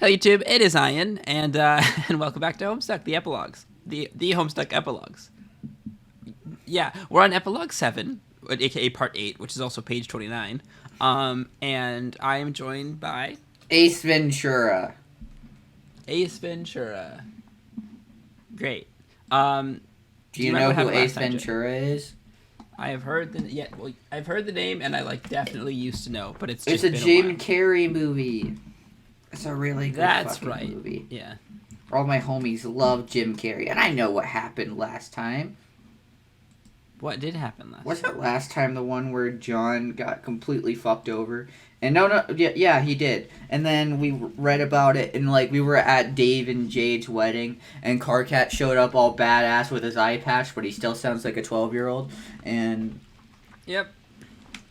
Hello YouTube, it is Ian, and and welcome back to Homestuck, the Epilogues. The Homestuck Epilogues. Yeah, we're on Epilogue 7, aka Part 8, which is also page 29. And I am joined by... Ace Ventura. Ace Ventura. Great. Do you know who Ace Ventura is? I have heard I've heard the name, and I definitely used to know, but it's a Jim Carrey movie. It's a really good movie. Yeah. All my homies love Jim Carrey, and I know what happened last time. What did happen last time? Was it last time the one where John got completely fucked over? And yeah, he did. And then we read about it, and we were at Dave and Jade's wedding, and Carcat showed up all badass with his eye patch, but he still sounds like a 12-year-old. And yep.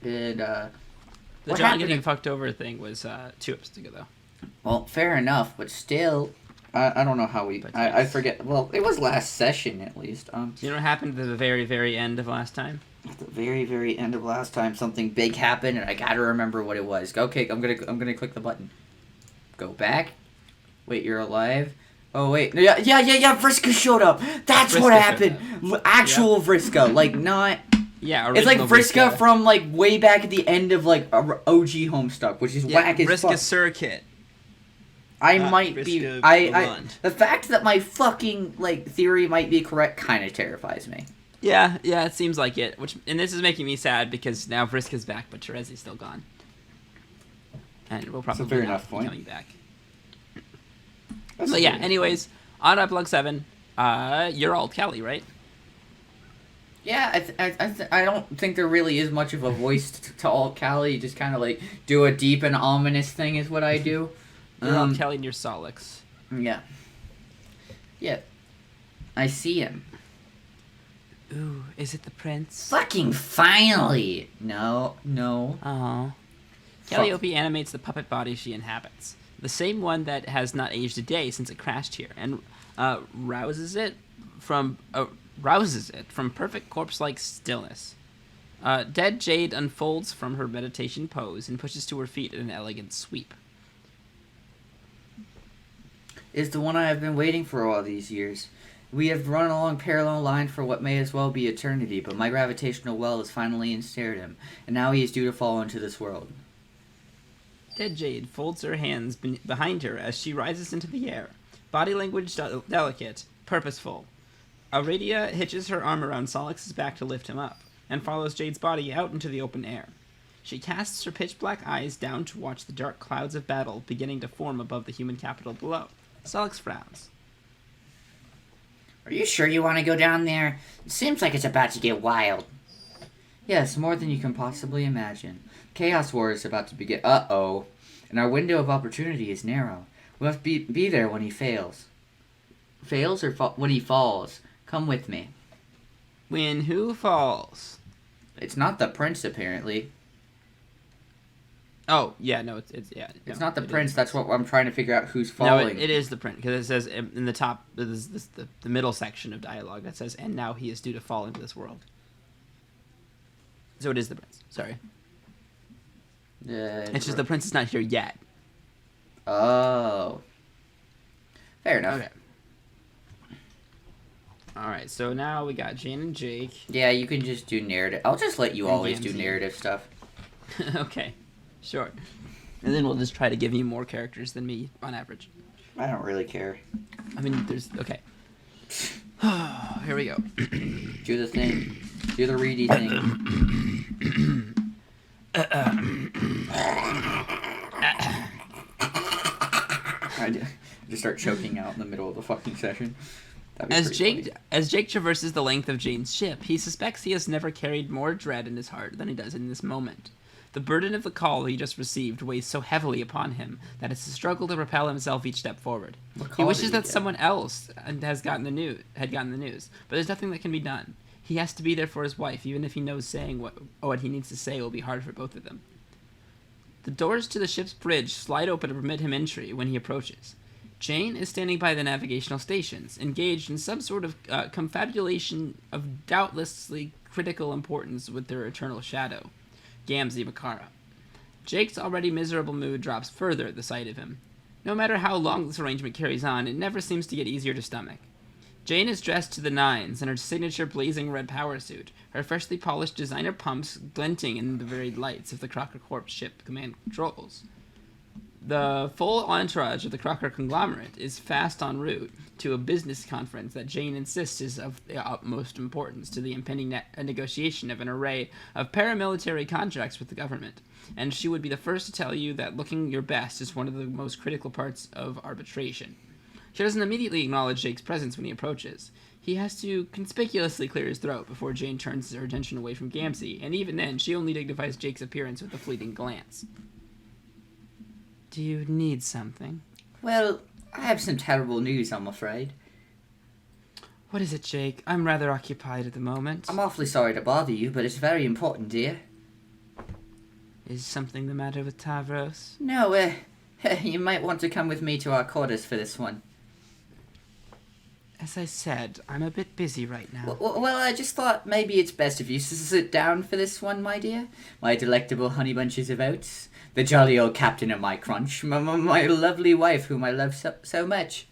The John getting fucked over thing was 2 episodes ago, though. Well, fair enough, but still, I don't know how we... I forget. Well, it was last session, at least. You know what happened at the very, very end of last time? At the very, very end of last time, something big happened, and I gotta remember what it was. Okay, I'm gonna click the button. Go back. Wait, you're alive? Oh, wait. Yeah, VRISKA showed up! That's what happened! Actual VRISKA, not... Yeah, it's like VRISKA from, way OG Homestuck, which is whack as fuck. VRISKA Circuit. The fact that my fucking, theory might be correct kind of terrifies me. Yeah, it seems like it. And this is making me sad because now VRISKA's back, but Terezi's still gone. And we'll probably not be coming back. But yeah, anyways, on Epilogue 7, you're Alt Callie, right? Yeah, I don't think there really is much of a voice to Alt Callie. You just kind of, do a deep and ominous thing is what I do. You're Alt Callie and you're Solix. Yeah. Yeah. I see him. Ooh, is it the prince? Fucking finally! No. Oh. Calliope animates the puppet body she inhabits. The same one that has not aged a day since it crashed here, and rouses it from perfect corpse-like stillness. Dead Jade unfolds from her meditation pose and pushes to her feet in an elegant sweep. Is the one I have been waiting for all these years. We have run along parallel line for what may as well be eternity, but my gravitational well has finally ensnared him, and now he is due to fall into this world. Dead Jade folds her hands behind her as she rises into the air, body language delicate, purposeful. Ariah hitches her arm around Solix's back to lift him up, and follows Jade's body out into the open air. She casts her pitch-black eyes down to watch the dark clouds of battle beginning to form above the human capital below. Solix frowns. Are you sure you want to go down there? It seems like it's about to get wild. Yes, more than you can possibly imagine. Chaos War is about to begin. Uh-oh. And our window of opportunity is narrow. We must be there when he fails. Fails or when he falls? Come with me. When who falls? It's not the prince, apparently. Oh, yeah, no, it's It's not the prince. That's what I'm trying to figure out who's falling. No, it is the prince, because it says in the top, this the middle section of dialogue that says, and now he is due to fall into this world. So it is the prince. Sorry. It's just the prince is not here yet. Oh. Fair enough. Okay. Alright, so now we got Jane and Jake. Yeah, you can just do narrative. I'll just let you always do narrative stuff. Okay. Sure. And then we'll just try to give you more characters than me, on average. I don't really care. I mean, there's... Okay. Here we go. Do the thing. Do the reedy thing. I just start choking out in the middle of the fucking session. As Jake traverses the length of Jane's ship, he suspects he has never carried more dread in his heart than he does in this moment. The burden of the call he just received weighs so heavily upon him that it's a struggle to propel himself each step forward. He wishes that someone else had gotten the news, but there's nothing that can be done. He has to be there for his wife, even if he knows saying what he needs to say will be hard for both of them. The doors to the ship's bridge slide open to permit him entry when he approaches. Jane is standing by the navigational stations, engaged in some sort of confabulation of doubtlessly critical importance with their eternal shadow, Gamzee Makara. Jake's already miserable mood drops further at the sight of him. No matter how long this arrangement carries on, it never seems to get easier to stomach. Jane is dressed to the nines in her signature blazing red power suit, her freshly polished designer pumps glinting in the varied lights of the Crocker Corp ship command controls. The full entourage of the Crocker conglomerate is fast en route to a business conference that Jane insists is of the utmost importance to the impending negotiation of an array of paramilitary contracts with the government, and she would be the first to tell you that looking your best is one of the most critical parts of arbitration. She doesn't immediately acknowledge Jake's presence when he approaches. He has to conspicuously clear his throat before Jane turns her attention away from Gamzee, and even then, she only dignifies Jake's appearance with a fleeting glance. Do you need something? Well, I have some terrible news, I'm afraid. What is it, Jake? I'm rather occupied at the moment. I'm awfully sorry to bother you, but it's very important, dear. Is something the matter with Tavros? No, you might want to come with me to our quarters for this one. As I said, I'm a bit busy right now. Well, I just thought maybe it's best if you sit down for this one, my dear. My delectable honey bunches of oats. The jolly old captain of my crunch. My lovely wife, whom I love so much.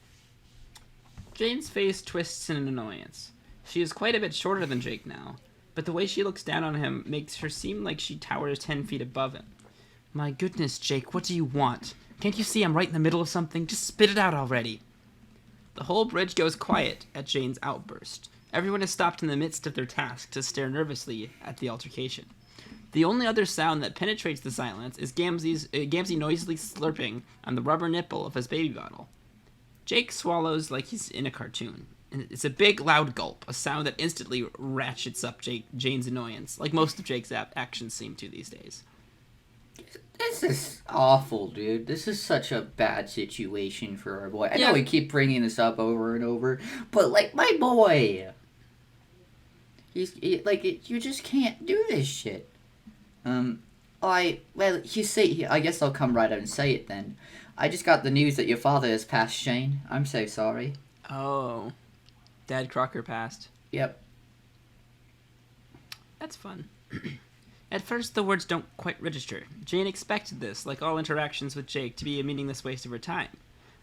Jane's face twists in annoyance. She is quite a bit shorter than Jake now, but the way she looks down on him makes her seem like she towers 10 feet above him. My goodness, Jake, what do you want? Can't you see I'm right in the middle of something? Just spit it out already. The whole bridge goes quiet at Jane's outburst. Everyone is stopped in the midst of their task to stare nervously at the altercation. The only other sound that penetrates the silence is Gamzee noisily slurping on the rubber nipple of his baby bottle. Jake swallows like he's in a cartoon. And it's a big, loud gulp, a sound that instantly ratchets up Jane's annoyance, like most of Jake's actions seem to these days. This is awful, dude. This is such a bad situation for our boy. I know we keep bringing this up over and over, but, like, my boy, you just can't do this shit. You see, I guess I'll come right out and say it then. I just got the news that your father has passed, Shane. I'm so sorry. Oh, Dad Crocker passed. Yep. That's fun. At first, the words don't quite register. Jane expected this, like all interactions with Jake, to be a meaningless waste of her time.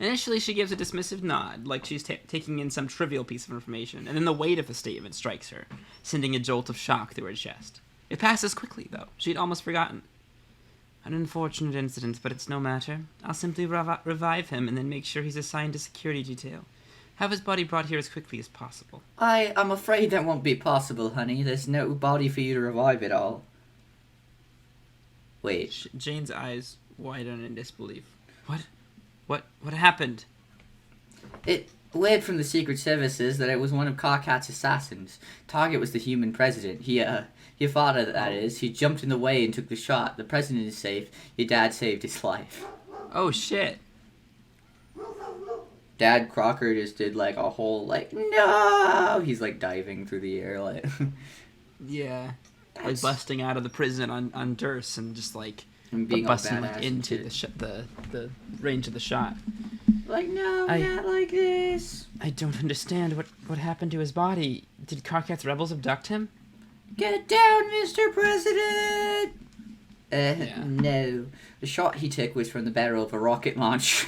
Initially, she gives a dismissive nod, like she's taking in some trivial piece of information, and then the weight of the statement strikes her, sending a jolt of shock through her chest. It passes quickly, though. She'd almost forgotten. An unfortunate incident, but it's no matter. I'll simply revive him and then make sure he's assigned to security detail. Have his body brought here as quickly as possible. I'm afraid that won't be possible, honey. There's no body for you to revive at all. Wait. Jane's eyes widen in disbelief. What happened? Word from the Secret Services that it was one of Carcat's assassins. Target was the human president. Your father, that is. He jumped in the way and took the shot. The president is safe. Your dad saved his life. Oh, shit. Dad Crocker just did, like, a whole, like, no! He's, like, diving through the air, like... Yeah. Like, busting out of the prison on Durst and just, like, and being busting like, into the range of the shot. Like, no, not like this. I don't understand. What happened to his body? Did Carcat's rebels abduct him? Get down, Mr. President! Yeah. No. The shot he took was from the barrel of a rocket launch.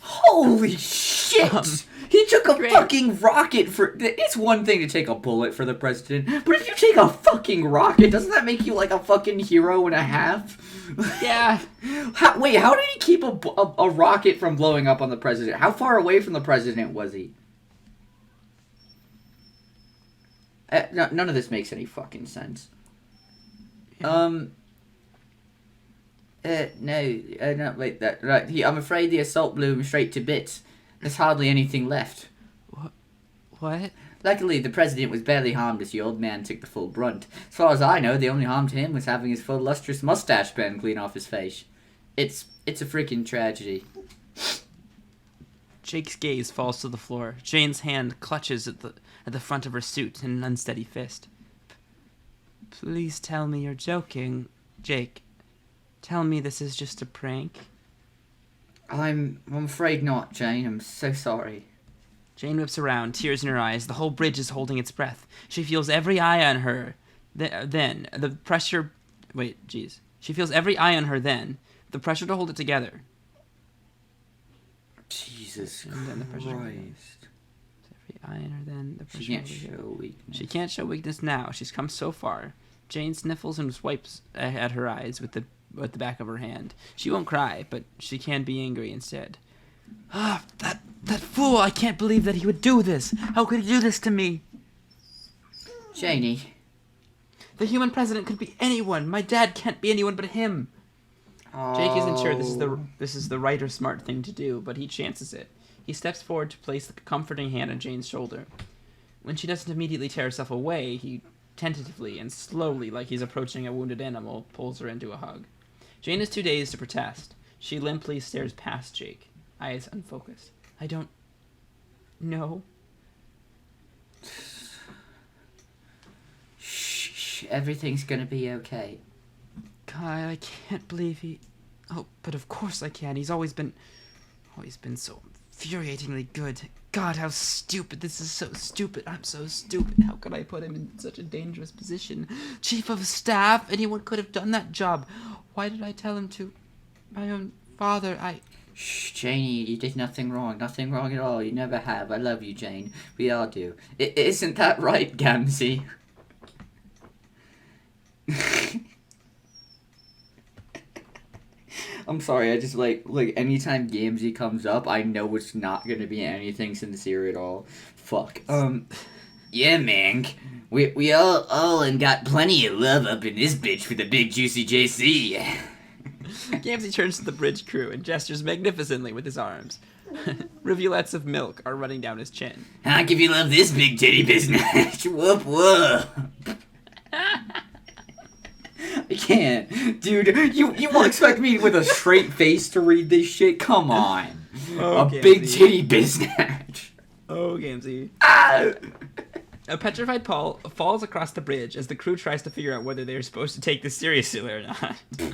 Holy shit! He took a fucking rocket for... It's one thing to take a bullet for the president, but if you take a fucking rocket, doesn't that make you like a fucking hero and a half? Yeah. How did he keep a rocket from blowing up on the president? How far away from the president was he? None of this makes any fucking sense. Yeah. No, wait, right. I'm afraid the assault blew him straight to bits. There's hardly anything left. What? Luckily, the president was barely harmed as the old man took the full brunt. As far as I know, the only harm to him was having his full lustrous mustache burned clean off his face. It's a freaking tragedy. Jake's gaze falls to the floor. Jane's hand clutches at the front of her suit in an unsteady fist. Please tell me you're joking, Jake. Tell me this is just a prank. I'm afraid not, Jane. I'm so sorry. Jane whips around, tears in her eyes. The whole bridge is holding its breath. She feels every eye on her. Then, the pressure... Wait, jeez. She feels every eye on her then, The pressure to hold it together. Jesus And then the pressure. Christ. Every iron, then the pressure. She can't over here. show weakness. She can't show weakness now. She's come so far. Jane sniffles and swipes at her eyes with the back of her hand. She won't cry, but she can be angry instead. Ah, that fool! I can't believe that he would do this. How could he do this to me? Janie. The human president could be anyone. My dad can't be anyone but him. Oh. Jake isn't sure this is the right or smart thing to do, but he chances it. He steps forward to place the comforting hand on Jane's shoulder. When she doesn't immediately tear herself away, he tentatively and slowly, like he's approaching a wounded animal, pulls her into a hug. Jane is too dazed to protest. She limply stares past Jake, eyes unfocused. I don't know. Shh, everything's gonna be okay. God, I can't believe he... Oh, but of course I can. He's always been so infuriatingly good. God, how stupid. This is so stupid. I'm so stupid. How could I put him in such a dangerous position? Chief of staff? Anyone could have done that job. Why did I tell him to? My own father, Shh, Janie, you did nothing wrong. Nothing wrong at all. You never have. I love you, Jane. We all do. Isn't that right, Gamzee? I'm sorry, I just like anytime Gamzee comes up, I know it's not gonna be anything sincere at all. Fuck. Yeah, man. We all and got plenty of love up in this bitch for the big juicy JC. Gamzee turns to the bridge crew and gestures magnificently with his arms. Rivulets of milk are running down his chin. I'll give you love this big titty business. Whoop whoop. I can't. Dude, you won't expect me with a straight face to read this shit? Come on. Oh, a big titty business. Oh, Gamzee. Ah! A petrified Paul falls across the bridge as the crew tries to figure out whether they are supposed to take this seriously or not. The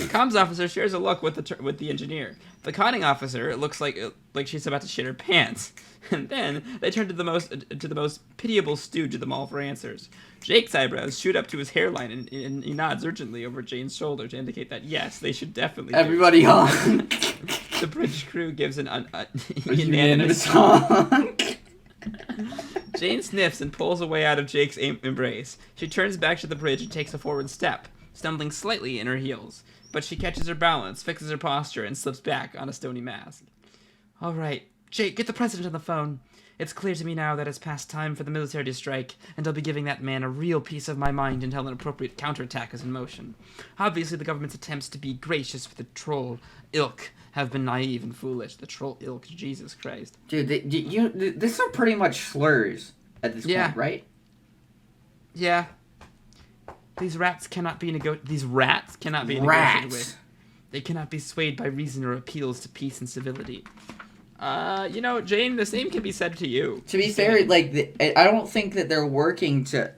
comms officer shares a look with the engineer. The conning officer looks like she's about to shit her pants. And then they turn to the most pitiable stooge of them all for answers. Jake's eyebrows shoot up to his hairline, and he nods urgently over Jane's shoulder to indicate that yes, they should definitely. Everybody honk. The bridge crew gives an unanimous honk. Jane sniffs and pulls away out of Jake's embrace. She turns back to the bridge and takes a forward step, stumbling slightly in her heels. But she catches her balance, fixes her posture, and slips back on a stony mask. All right, Jake, get the president on the phone. It's clear to me now that it's past time for the military to strike, and I'll be giving that man a real piece of my mind until an appropriate counterattack is in motion. Obviously, the government's attempts to be gracious with the troll ilk have been naive and foolish. The troll ilk, Jesus Christ. Dude, this are pretty much slurs at this point, right? Yeah. These rats cannot be negotiated with. They cannot be swayed by reason or appeals to peace and civility. Jane, the same can be said to you. To be fair, I don't think that they're working to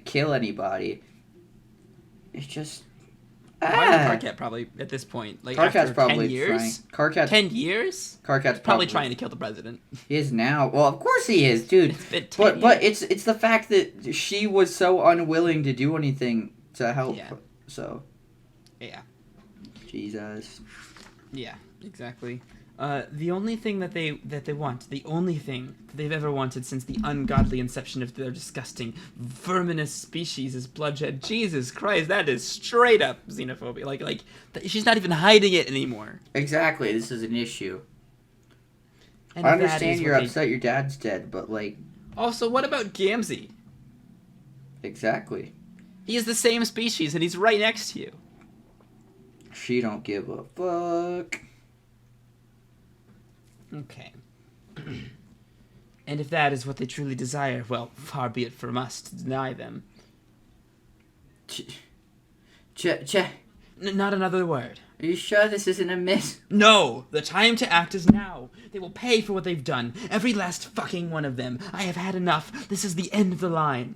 kill anybody. It's just... Carcat probably, at this point. Carcat's probably 10 years? Carcat... 10 years? Carcat's probably trying to kill the president. He is now. Well, of course he is, dude. But it's the fact that she was so unwilling to do anything to help. Yeah. So... Yeah. Jesus. Yeah, exactly. The only thing that they want, the only thing that they've ever wanted since the ungodly inception of their disgusting, verminous species is bloodshed. Jesus Christ, that is straight up xenophobia. She's not even hiding it anymore. Exactly, this is an issue. And I understand you're upset your dad's dead, but Also, what about Gamzee? Exactly. He is the same species, and he's right next to you. She don't give a fuck. Okay. And if that is what they truly desire, well, far be it from us to deny them. Not another word. Are you sure this isn't a miss? No! The time to act is now. They will pay for what they've done. Every last fucking one of them. I have had enough. This is the end of the line.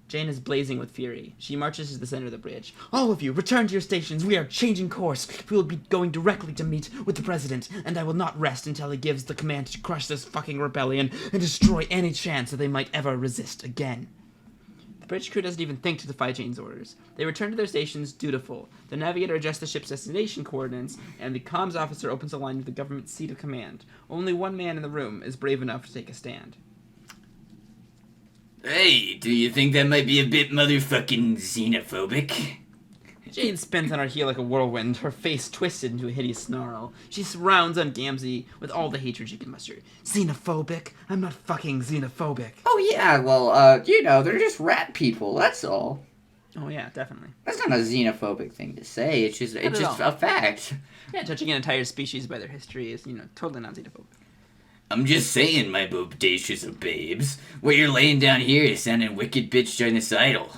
Jane is blazing with fury. She marches to the center of the bridge. All of you, return to your stations. We are changing course. We will be going directly to meet with the president, and I will not rest until he gives the command to crush this fucking rebellion and destroy any chance that they might ever resist again. The bridge crew doesn't even think to defy Jane's orders. They return to their stations dutiful. The navigator adjusts the ship's destination coordinates, and the comms officer opens a line with the government's seat of command. Only one man in the room is brave enough to take a stand. Hey, do you think that might be a bit motherfucking xenophobic? Jane spins on her heel like a whirlwind, her face twisted into a hideous snarl. She rounds on Gamzee with all the hatred she can muster. Xenophobic? I'm not fucking xenophobic. Oh yeah, well, they're just rat people, that's all. Oh yeah, definitely. That's not a xenophobic thing to say, it's just a fact. Yeah, judging an entire species by their history is, totally not xenophobic. I'm just saying, my bodacious of babes. What you're laying down here is sounding wicked bitch genocidal.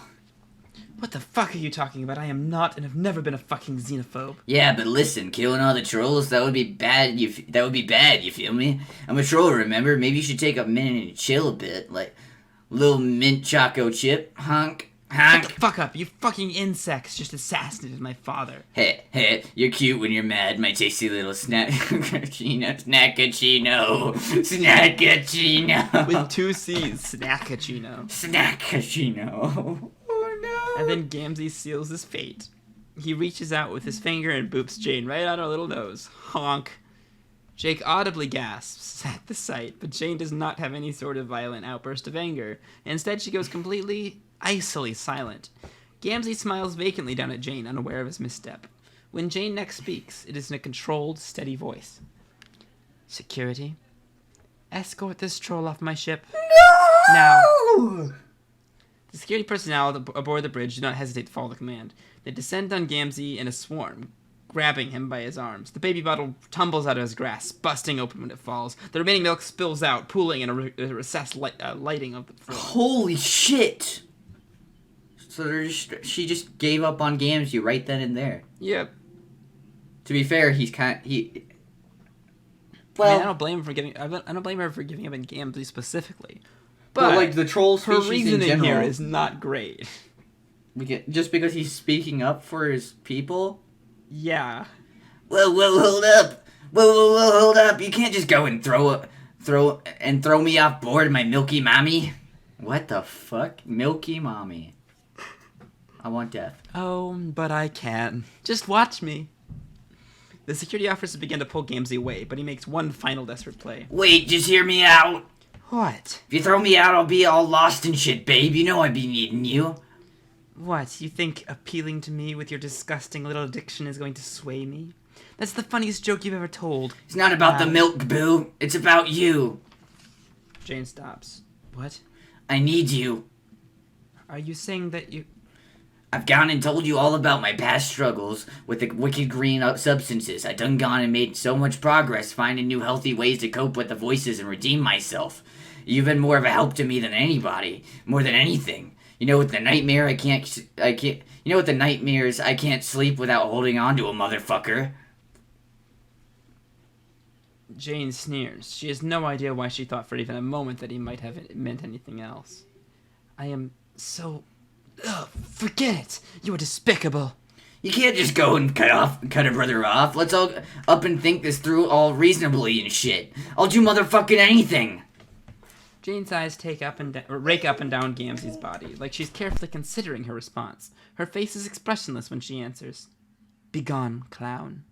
What the fuck are you talking about? I am not and have never been a fucking xenophobe. Yeah, but listen, killing all the trolls, that would be bad, you feel me? I'm a troll, remember? Maybe you should take a minute and chill a bit, like, little mint choco chip, honk. Shut the fuck up, you fucking insects just assassinated my father. Hey, you're cute when you're mad, my tasty little snackachino. With 2 C's, snackachino. Snackachino. Oh no. And then Gamzee seals his fate. He reaches out with his finger and boops Jane right on her little nose. Honk. Jake audibly gasps at the sight, but Jane does not have any sort of violent outburst of anger. Instead, she goes completely, icily silent. Gamzee smiles vacantly down at Jane, unaware of his misstep. When Jane next speaks, it is in a controlled, steady voice. Security? Escort this troll off my ship. No! Now. The security personnel aboard the bridge do not hesitate to follow the command. They descend on Gamzee in a swarm, grabbing him by his arms. The baby bottle tumbles out of his grasp, busting open when it falls. The remaining milk spills out, pooling in a recessed lighting of the floor. Holy shit! So she just gave up on Gamzee right then and there. Yep. To be fair, well, I mean, I don't blame her for giving up on Gamzee specifically. But like the troll species her reasoning in general, here is not great. Just because he's speaking up for his people. Yeah. Whoa, hold up! Whoa, hold up! You can't just go and throw me off board, my milky mommy. What the fuck, milky mommy? I want death. Oh, but I can. Just watch me. The security officers begin to pull Gamzee away, but he makes one final desperate play. Wait, just hear me out. What? If you throw me out, I'll be all lost and shit, babe. You know I'd be needing you. What, you think appealing to me with your disgusting little addiction is going to sway me? That's the funniest joke you've ever told. It's not about the milk, boo. It's about you. Jane stops. What? I need you. Are you saying that you... I've gone and told you all about my past struggles with the wicked green substances. I done gone and made so much progress finding new healthy ways to cope with the voices and redeem myself. You've been more of a help to me than anybody, more than anything. You know, with the nightmare, I can't, you know, with the nightmares, I can't sleep without holding on to a motherfucker. Jane sneers. She has no idea why she thought for even a moment that he might have meant anything else. I am so... Ugh, forget it! You are despicable. You can't just go and cut a brother off. Let's all up and think this through all reasonably and shit. I'll do motherfucking anything. Jane's eyes rake up and down Gamzee's body, like she's carefully considering her response. Her face is expressionless when she answers. Begone, clown.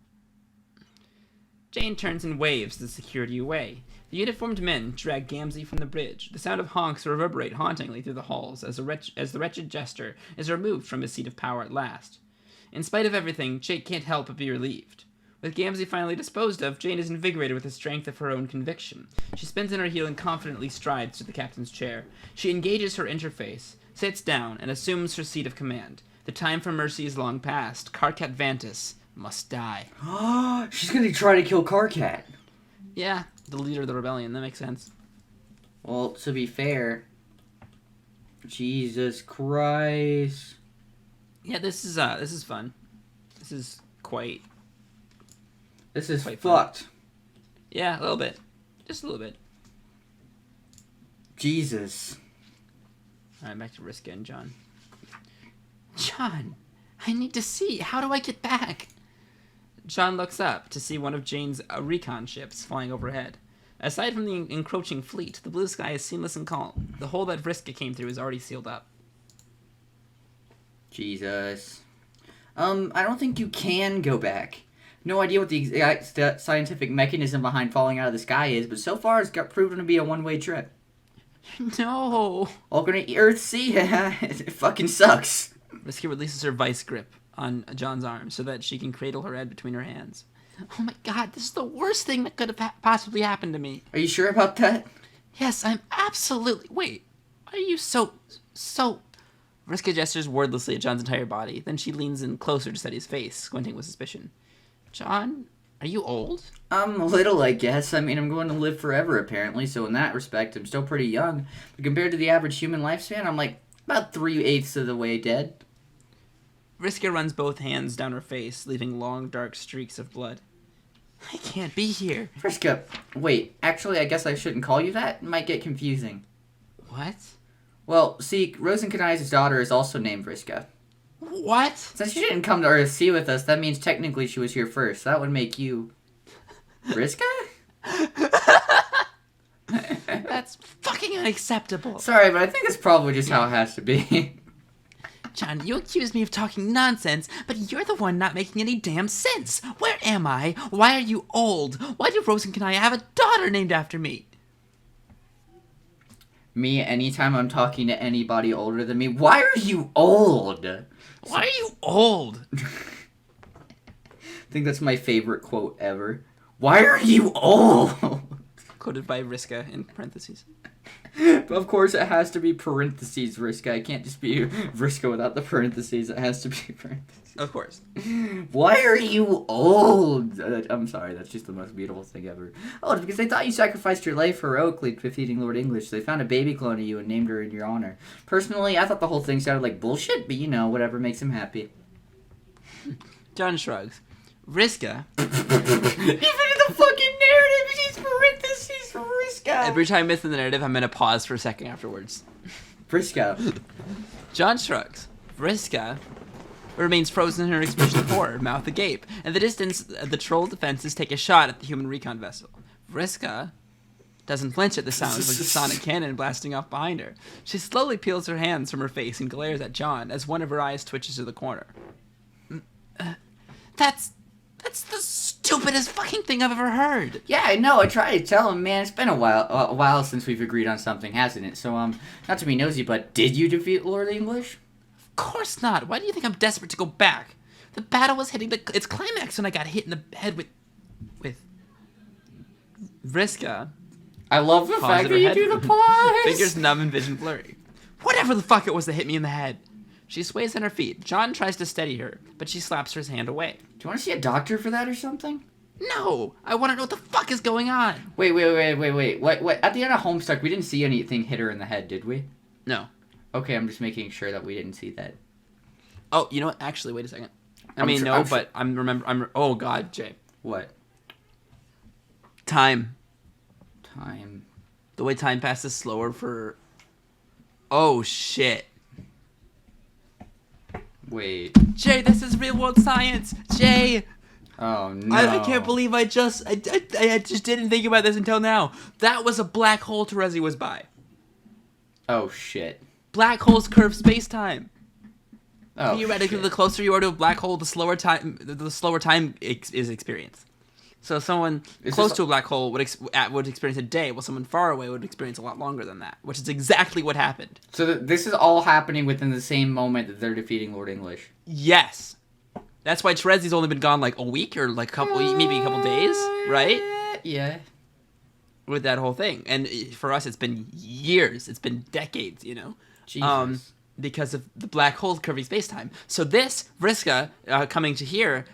Jane turns and waves the security away. The uniformed men drag Gamzee from the bridge. The sound of honks reverberate hauntingly through the halls as the wretched jester is removed from his seat of power at last. In spite of everything, Jake can't help but be relieved. With Gamzee finally disposed of, Jane is invigorated with the strength of her own conviction. She spins on her heel and confidently strides to the captain's chair. She engages her interface, sits down, and assumes her seat of command. The time for mercy is long past. Karkat Vantis must die. She's gonna try to kill Karkat. Yeah, the leader of the rebellion. That makes sense. Well, to be fair, Jesus Christ. Yeah, this is fun. This is quite. This is quite fucked. Fun. Yeah, a little bit, just a little bit. Jesus. All right, back to VRISKA and John. John, I need to see. How do I get back? John looks up to see one of Jane's recon ships flying overhead. Aside from the encroaching fleet, the blue sky is seamless and calm. The hole that VRISKA came through is already sealed up. Jesus. I don't think you can go back. No idea what the exact scientific mechanism behind falling out of the sky is, but so far it's got proven to be a one-way trip. No. Alternate Earth C, it fucking sucks. VRISKA releases her vice grip on John's arm so that she can cradle her head between her hands. Oh my god, this is the worst thing that could have possibly happened to me. Are you sure about that? Yes, I'm absolutely... Wait, why are you so... VRISKA gestures wordlessly at John's entire body. Then she leans in closer to study his face, squinting with suspicion. John, are you old? A little, I guess. I mean, I'm going to live forever, apparently, so in that respect, I'm still pretty young. But compared to the average human lifespan, I'm like about 3/8 of the way dead. VRISKA runs both hands down her face, leaving long, dark streaks of blood. I can't be here. VRISKA, wait, actually, I guess I shouldn't call you that. It might get confusing. What? Well, see, Rosenkreis's daughter is also named VRISKA. What? Since she didn't come to Earth C with us, that means technically she was here first. That would make you... VRISKA? That's fucking unacceptable. Sorry, but I think that's probably just how it has to be. John, you accuse me of talking nonsense, but you're the one not making any damn sense. Where am I? Why are you old? Why do Rosen and I have a daughter named after me? Me, anytime I'm talking to anybody older than me, why are you old? Why are you old? I think that's my favorite quote ever. Why are you old? Quoted by VRISKA in parentheses. Of course, it has to be parentheses VRISKA. I can't just be VRISKA without the parentheses. It has to be parentheses. Of course. Why are you old? I'm sorry, that's just the most beautiful thing ever. Oh, it's because they thought you sacrificed your life heroically defeating Lord English. So they found a baby clone of you and named her in your honor. Personally, I thought the whole thing sounded like bullshit, but you know, whatever makes him happy. John shrugs. VRISKA. Even in the fucking narrative, she's parentheses VRISKA. Every time it's in the narrative, I'm going to pause for a second afterwards. VRISKA. John shrugs. VRISKA remains frozen in her expression of horror, mouth agape. In the distance, the troll defenses take a shot at the human recon vessel. VRISKA doesn't flinch at the sound of a sonic cannon blasting off behind her. She slowly peels her hands from her face and glares at John as one of her eyes twitches to the corner. That's the stupidest fucking thing I've ever heard. Yeah, I know. I tried to tell him, man. It's been a while since we've agreed on something, hasn't it? So, not to be nosy, but did you defeat Lord English? Of course not. Why do you think I'm desperate to go back? The battle was hitting its climax when I got hit in the head with VRISKA. I love the fact that you do the pause. Fingers numb and vision blurry. Whatever the fuck it was that hit me in the head. She sways on her feet. John tries to steady her, but she slaps her hand away. Do you want to see a doctor for that or something? No! I want to know what the fuck is going on! Wait. What? At the end of Homestuck, we didn't see anything hit her in the head, did we? No. Okay, I'm just making sure that we didn't see that. Oh, you know what? Actually, wait a second. Oh god, Jay. What? Time. Time. The way time passes slower for... Oh, shit. Wait. Jay, this is real world science! Jay! Oh, no. I can't believe I just didn't think about this until now. That was a black hole Terezi was by. Oh, shit. Black holes curve space-time. Oh, Theoretically, shit. the closer you are to a black hole, the slower time is experienced. So someone close to a black hole would experience a day, while someone far away would experience a lot longer than that, which is exactly what happened. So this is all happening within the same moment that they're defeating Lord English. Yes. That's why Terezi's only been gone like a week or like maybe a couple days, right? Yeah. With that whole thing. And for us, it's been years. It's been decades, you know? Jesus. Because of the black hole curving space-time. So this, VRISKA, coming to here,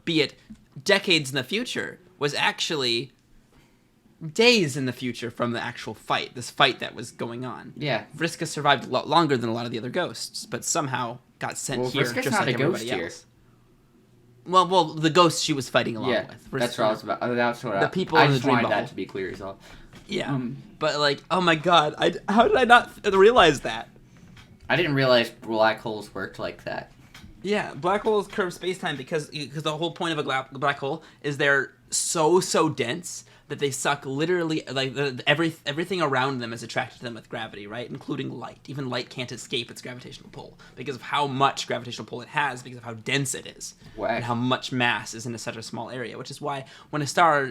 be it decades in the future, was actually days in the future from the actual fight. This fight that was going on. Yeah. VRISKA survived a lot longer than a lot of the other ghosts, but somehow got sent here VRISKA's just not like a ghost everybody here. else. Well, the ghosts she was fighting along with. That's what I was about. That's what the people I in the just dream wanted bubble. that to be clear as well. Yeah, but like, oh my god, how did I not realize that? I didn't realize black holes worked like that. Yeah, black holes curve space-time because the whole point of a black hole is they're so dense that they suck literally, like, everything around them is attracted to them with gravity, right? Including light. Even light can't escape its gravitational pull because of how much gravitational pull it has, because of how dense it is. Wow. And how much mass is in such a small area, which is why when a star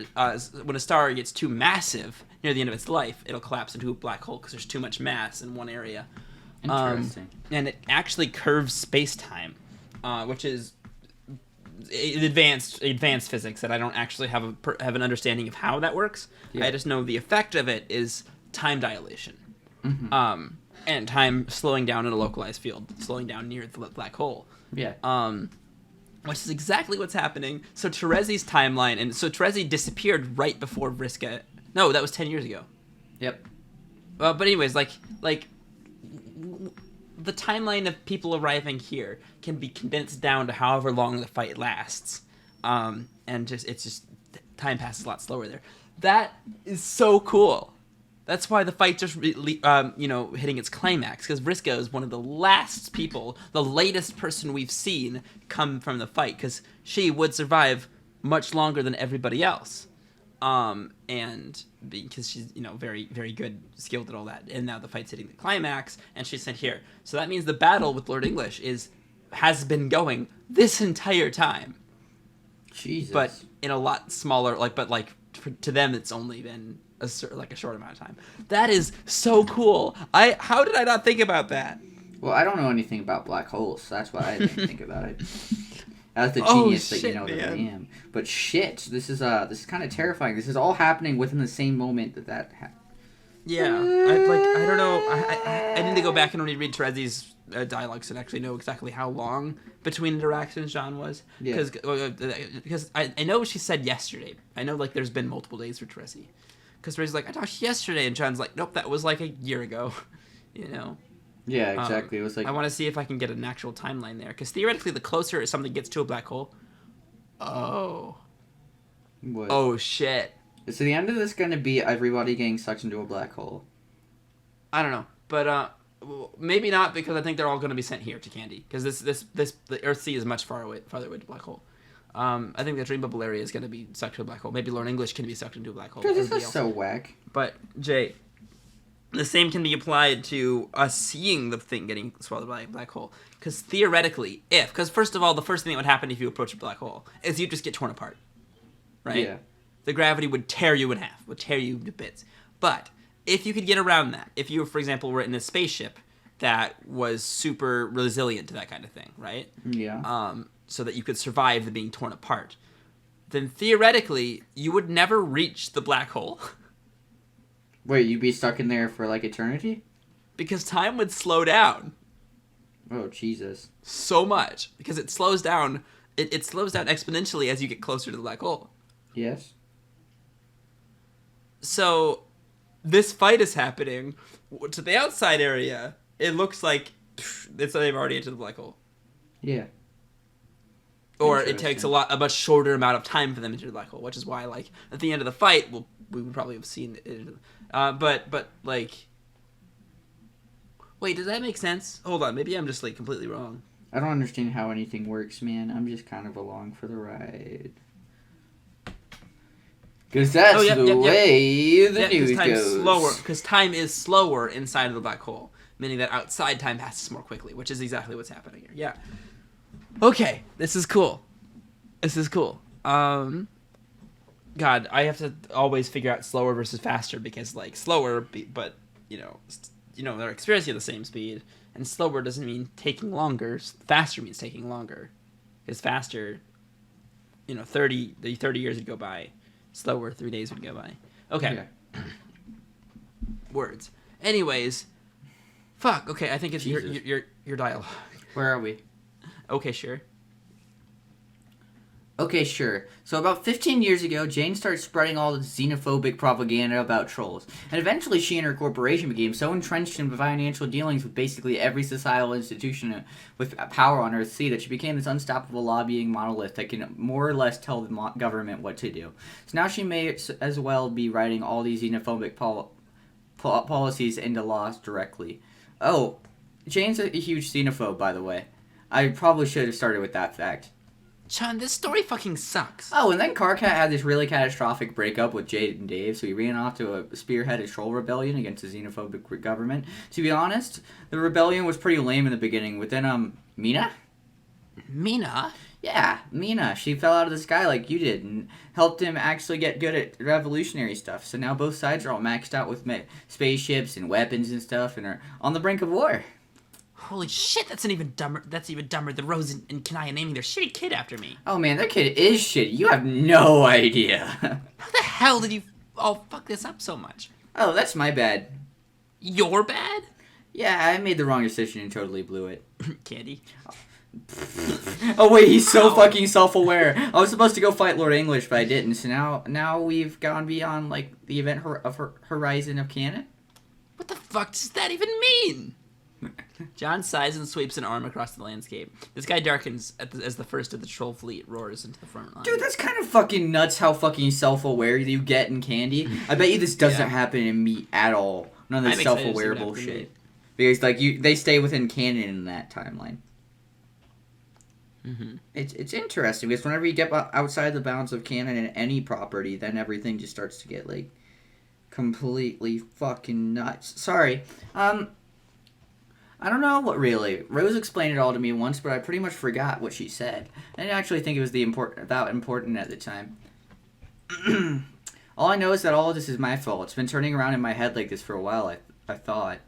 gets too massive near the end of its life, it'll collapse into a black hole because there's too much mass in one area. Interesting. And it actually curves space-time, which is advanced physics that I don't actually have an understanding of how that works. Yeah. I just know the effect of it is time dilation. Mm-hmm. And time slowing down in a localized field, slowing down near the black hole. Yeah. Which is exactly what's happening. So Terezi's timeline, and so Terezi disappeared right before VRISKA. No, that was 10 years ago. Yep. But anyways, like the timeline of people arriving here can be condensed down to however long the fight lasts, and time passes a lot slower there. That is so cool. That's why the fight just hitting its climax, because VRISKA is one of the last people, the latest person we've seen come from the fight, because she would survive much longer than everybody else. And because she's, very, very good, skilled at all that. And now the fight's hitting the climax, and she's sent here. So that means the battle with Lord English has been going this entire time. Jesus. But in a lot smaller, to them, it's only been a short amount of time. That is so cool. How did I not think about that? Well, I don't know anything about black holes, so that's why I didn't think about it. As the genius that you know that I am. But shit, this is kind of terrifying. This is all happening within the same moment that happened. Yeah, I don't know. I need to go back and reread Terezi's dialogues and actually know exactly how long between interactions John was. Yeah. Because I know she said yesterday. I know there's been multiple days for Terezi. Because Terezi's like, I talked yesterday, and John's like, nope, that was a year ago. Yeah, exactly. It was I want to see if I can get an actual timeline there, because theoretically, the closer something gets to a black hole. Oh. What? Oh shit. Is the end of this going to be everybody getting sucked into a black hole? I don't know, but maybe not, because I think they're all going to be sent here to Candy, because the Earthsea is much farther away to the black hole. I think the Dream Bubble area is going to be sucked to a black hole. Maybe Lord English can be sucked into a black hole. Dude, this is so whack. But Jay, the same can be applied to us seeing the thing getting swallowed by a black hole. Because theoretically, because first of all, the first thing that would happen if you approach a black hole is you just get torn apart, right? Yeah. The gravity would tear you in half, would tear you to bits. But if you could get around that, if you, for example, were in a spaceship that was super resilient to that kind of thing, right? Yeah. So that you could survive the being torn apart, then theoretically you would never reach the black hole. Wait, you'd be stuck in there for eternity? Because time would slow down. Oh, Jesus. So much. Because it slows down. It slows down exponentially as you get closer to the black hole. Yes. So, this fight is happening. To the outside area, it looks like they've already entered the black hole. Yeah. Or it takes a much shorter amount of time for them to enter the black hole, which is why, at the end of the fight, we would probably have seen it. Wait, does that make sense? Hold on, maybe I'm just, completely wrong. I don't understand how anything works, man. I'm just kind of along for the ride. Because that's the way the news goes. Slower, because time is slower inside of the black hole, meaning that outside time passes more quickly, which is exactly what's happening here. Yeah. Okay, this is cool. God, I have to always figure out slower versus faster, because slower, but they're experiencing the same speed, and slower doesn't mean taking longer. Faster means taking longer, because faster, 30 years would go by. Slower, 3 days would go by. Okay. Yeah. Words. Anyways, fuck. Okay, I think it's your dialogue. Where are we? Okay, sure. Okay, sure. So about 15 years ago, Jane started spreading all the xenophobic propaganda about trolls. And eventually she and her corporation became so entrenched in financial dealings with basically every societal institution with power on Earthsea that she became this unstoppable lobbying monolith that can more or less tell the government what to do. So now she may as well be writing all these xenophobic policies into laws directly. Oh, Jane's a huge xenophobe, by the way. I probably should have started with that fact. John, this story fucking sucks. Oh, and then Carcat had this really catastrophic breakup with Jade and Dave, so he ran off to spearhead a troll rebellion against the xenophobic government. To be honest, the rebellion was pretty lame in the beginning, but then, Mina? Mina? Yeah, Mina. She fell out of the sky like you did and helped him actually get good at revolutionary stuff. So now both sides are all maxed out with spaceships and weapons and stuff and are on the brink of war. Holy shit, that's even dumber than Rose and Kanaya naming their shitty kid after me. Oh man, their kid is shitty. You have no idea. How the hell did you all fuck this up so much? Oh, that's my bad. You're bad? Yeah, I made the wrong decision and totally blew it. Candy. Oh wait, he's so fucking self-aware. I was supposed to go fight Lord English, but I didn't. So now we've gone beyond like the event of horizon of canon. What the fuck does that even mean? John sighs and sweeps an arm across the landscape. The sky darkens as the first of the troll fleet roars into the front line. Dude, that's kind of fucking nuts how fucking self-aware you get in Candy. I bet you this doesn't happen in me at all. None of this self-aware bullshit. Because like they stay within canon in that timeline. Mm-hmm. It's interesting because whenever you get outside the bounds of canon in any property, then everything just starts to get like completely fucking nuts. Sorry. I don't know what really. Rose explained it all to me once, but I pretty much forgot what she said. I didn't actually think it was that important at the time. All I know is that all of this is my fault. It's been turning around in my head like this for a while, I thought.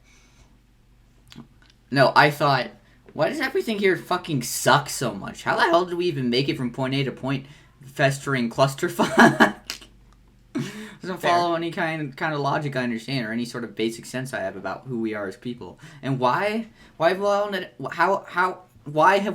No, I thought, why does everything here fucking suck so much? How the hell did we even make it from point A to point festering clusterfuck? Doesn't follow any kind of logic I understand or any sort of basic sense I have about who we are as people. And why have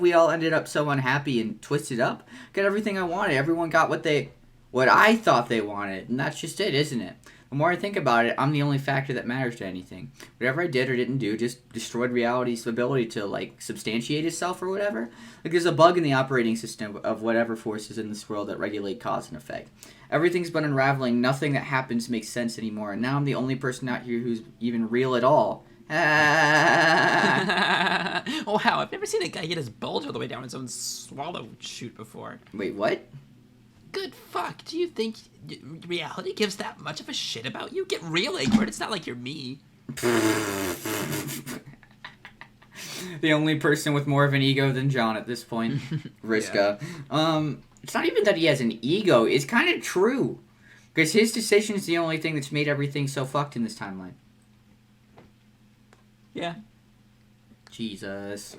we all ended up so unhappy and twisted up? Got everything I wanted. Everyone got what I thought they wanted, and that's just it, isn't it? The more I think about it, I'm the only factor that matters to anything. Whatever I did or didn't do just destroyed reality's ability to, like, substantiate itself or whatever. Like, there's a bug in the operating system of whatever forces in this world that regulate cause and effect. Everything's been unraveling. Nothing that happens makes sense anymore. And now I'm the only person out here who's even real at all. Oh, wow. I've never seen a guy get his bulge all the way down his own swallow chute before. Wait, what? Good fuck. Do you think reality gives that much of a shit about you? Get real, Egbert. It's not like you're me. The only person with more of an ego than John at this point. VRISKA. Yeah. It's not even that he has an ego. It's kind of true. Because his decision is the only thing that's made everything so fucked in this timeline. Yeah. Jesus.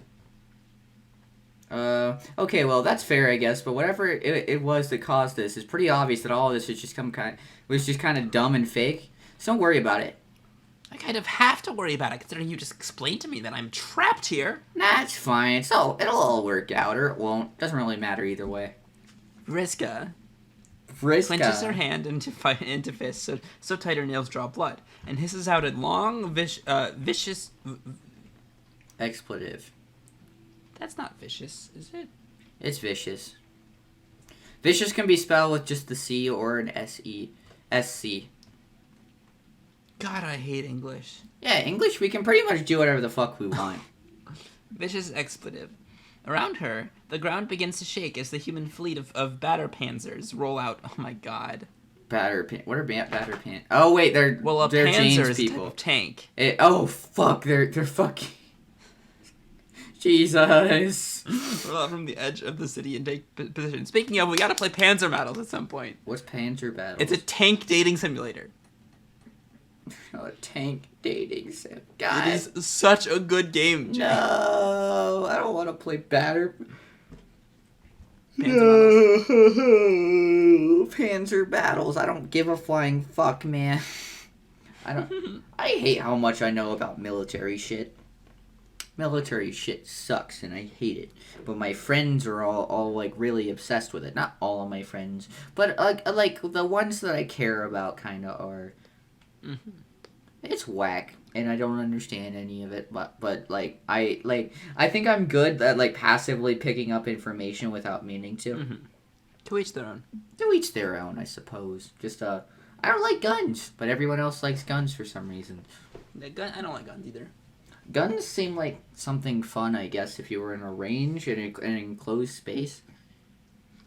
Okay, well, that's fair, I guess, but whatever it was that caused this, it's pretty obvious that all of this was just kind of dumb and fake. So don't worry about it. I kind of have to worry about it, considering you just explained to me that I'm trapped here. Nah, it's fine. It'll all work out, or it won't. Doesn't really matter either way. VRISKA clenches her hand into fist so tight her nails draw blood, and hisses out a long, vicious... expletive. That's not vicious, is it? It's vicious. Vicious can be spelled with just the C or an SC. God, I hate English. Yeah, English, we can pretty much do whatever the fuck we want. Vicious expletive. Around her, the ground begins to shake as the human fleet of batter panzers roll out. Oh my god. What are batter pan? Oh wait, they're panzer is people. A type of tank. Oh fuck, they're fucking. Jesus. Roll out from the edge of the city and take position. Speaking of, we gotta play Panzer Battles at some point. What's Panzer Battles? It's a tank dating simulator. Oh, a tank dating sim. God. It is such a good game, Jay. No, I don't want to play Panzer Battles. I don't give a flying fuck, man. I hate how much I know about military shit. Military shit sucks, and I hate it. But my friends are all like really obsessed with it. Not all of my friends, but like the ones that I care about kind of are. Mm-hmm. It's whack, and I don't understand any of it. But like I think I'm good at like passively picking up information without meaning to. Mm-hmm. To each their own. To each their own, I suppose. Just I don't like guns, but everyone else likes guns for some reason. I don't like guns either. Guns seem like something fun, I guess, if you were in a range in an enclosed space.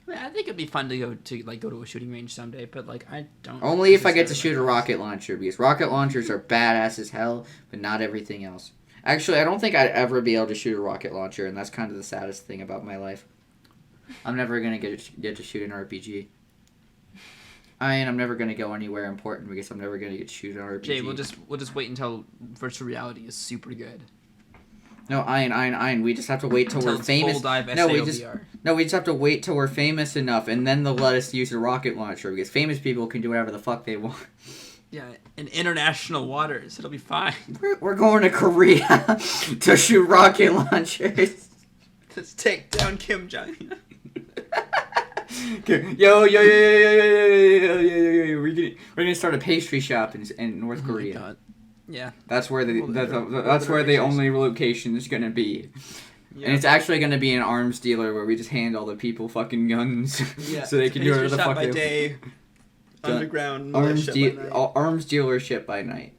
I think it'd be fun to go to a shooting range someday, but like I don't. Only if I get to shoot a rocket launcher, because rocket launchers are badass as hell, but not everything else. Actually, I don't think I'd ever be able to shoot a rocket launcher, and that's kind of the saddest thing about my life. I'm never gonna get to shoot an RPG. I'm never gonna go anywhere important because I'm never gonna get to shoot an RPG. Jay, we'll just wait until virtual reality is super good. No, we just have to wait till we're famous. Full dive we just have to wait till we're famous enough, and then they'll let us use a rocket launcher because famous people can do whatever the fuck they want. Yeah, in international waters, it'll be fine. We're going to Korea to shoot rocket launchers. Let's take down Kim Jong-un. Yo. We're gonna start a pastry shop in North Korea. God. Yeah. That's where the only location is gonna be. Yeah. And it's actually gonna be an arms dealer where we just hand all the people fucking guns, so they can do whatever the fuck they day, underground arms dealership by night.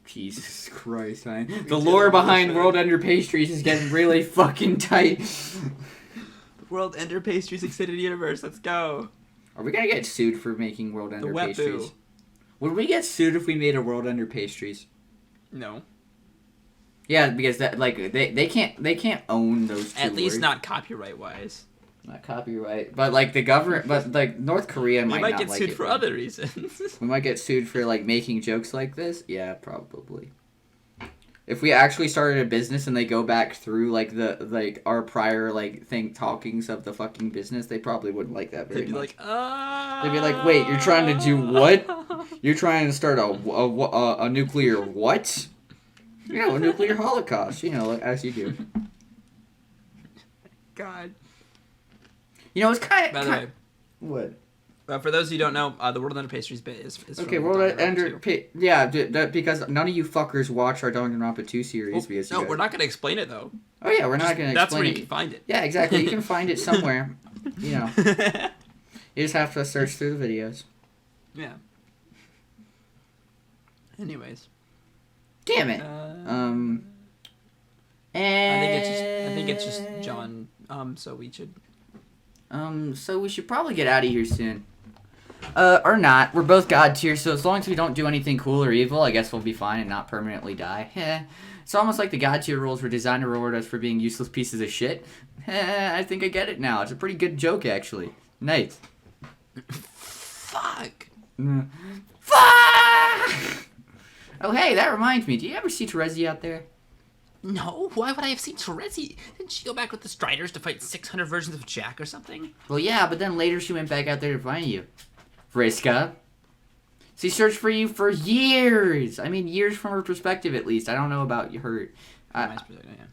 Jesus Christ, man. The lore behind World Ender Pastries is getting really fucking tight. World Ender Pastries Extended Universe, let's go. Are we gonna get sued for making World Ender Pastries? Would we get sued if we made a World Ender Pastries? No. Yeah, because they can't own those two At least words. Not copyright wise. Not copyright, but like the government, but like North Korea might not get sued for other reasons. We might get sued for like making jokes like this. Yeah, probably. If we actually started a business and they go back through our prior talkings of the fucking business, they probably wouldn't like that very much. They'd be like, wait, you're trying to do what? You're trying to start a nuclear what? A nuclear holocaust. As you do. God. It's kind of... By the way. What? For those who don't know, the World Ender Pastries bit is okay, World Ender... because none of you fuckers watch our Danganronpa 2 series. Well, we're not going to explain it, though. Oh, yeah, we're not going to explain it. That's where you can find it. Yeah, exactly. You can find it somewhere. You just have to search through the videos. Yeah. Anyways. Damn it. I think it's just John. So we should. So we should probably get out of here soon. Or not. We're both god tier, so as long as we don't do anything cool or evil, I guess we'll be fine and not permanently die. It's almost like the god tier rules were designed to reward us for being useless pieces of shit. I think I get it now. It's a pretty good joke, actually. Nice. Fuck. Fuck! Oh, hey, that reminds me. Do you ever see Terezi out there? No, why would I have seen Terezi? Didn't she go back with the Striders to fight 600 versions of Jack or something? Well, yeah, but then later she went back out there to find you. VRISKA. She searched for you for years. I mean, years from her perspective, at least. I don't know about her.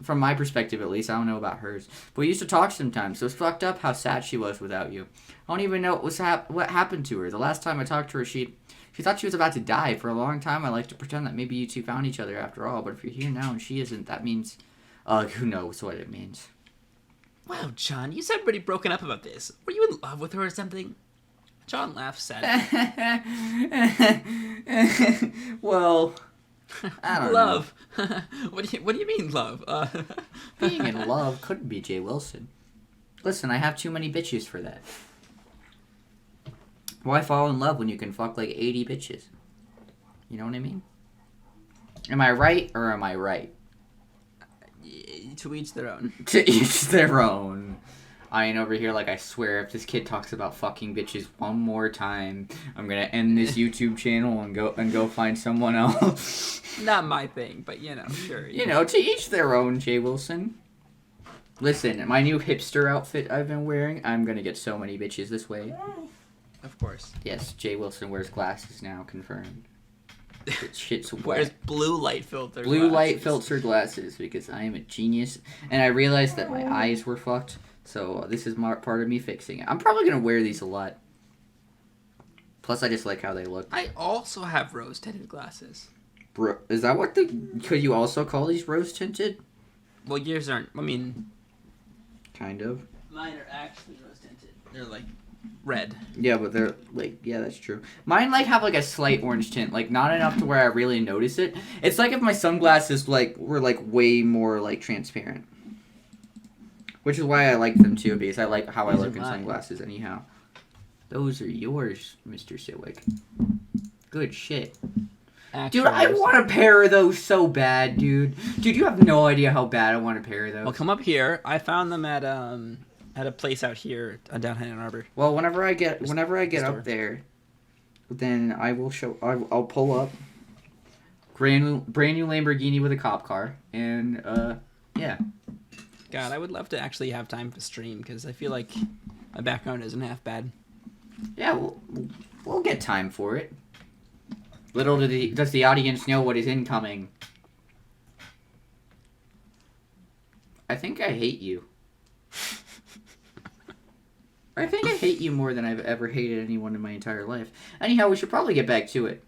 From my perspective, at least, I don't know about hers. But we used to talk sometimes, so it's fucked up how sad she was without you. I don't even know what happened to her. The last time I talked to her, she thought she was about to die. For a long time, I like to pretend that maybe you two found each other after all. But if you're here now and she isn't, that means... who knows what it means. Wow, John, you sound pretty broken up about this. Were you in love with her or something? John laughs sadly. Well, I don't love. Know. What do you mean, love? Being in love couldn't be Jay Wilson. Listen, I have too many bitches for that. Why fall in love when you can fuck like 80 bitches? You know what I mean? Am I right or am I right? To each their own. To each their own. I ain't over here like I swear if this kid talks about fucking bitches one more time, I'm gonna end this YouTube channel and go find someone else. Not my thing, but sure. To each their own, Jay Wilson. Listen, my new hipster outfit I've been wearing, I'm gonna get so many bitches this way. Of course. Yes, Jay Wilson wears glasses now, confirmed. Shit's wet. Wears blue light filter glasses because I am a genius. And I realized that my eyes were fucked, so this is part of me fixing it. I'm probably going to wear these a lot. Plus, I just like how they look. I also have rose-tinted glasses. Bro, is that what could you also call these rose-tinted? Well, yours aren't, kind of. Mine are actually rose-tinted. They're like... red. Yeah, but they're yeah, that's true. Mine have a slight orange tint, not enough to where I really notice it. It's like if my sunglasses were way more transparent. Which is why I like them too, because I like how I These look are in mine. sunglasses anyhow. Those are yours, Mr. Siwick. Good shit. Dude, I Actually, want a pair of those so bad, dude. Dude, you have no idea how bad I want a pair of those. well, come up here. I found them at a place out here down Ann Arbor. Well, whenever I get store. up there, then I will show. I'll pull up. Brand new Lamborghini with a cop car, and yeah. God, I would love to actually have time to stream because I feel like my background isn't half bad. Yeah, we'll get time for it. Little does the audience know what is incoming. I think I hate you. I think I hate you more than I've ever hated anyone in my entire life. Anyhow, we should probably get back to it.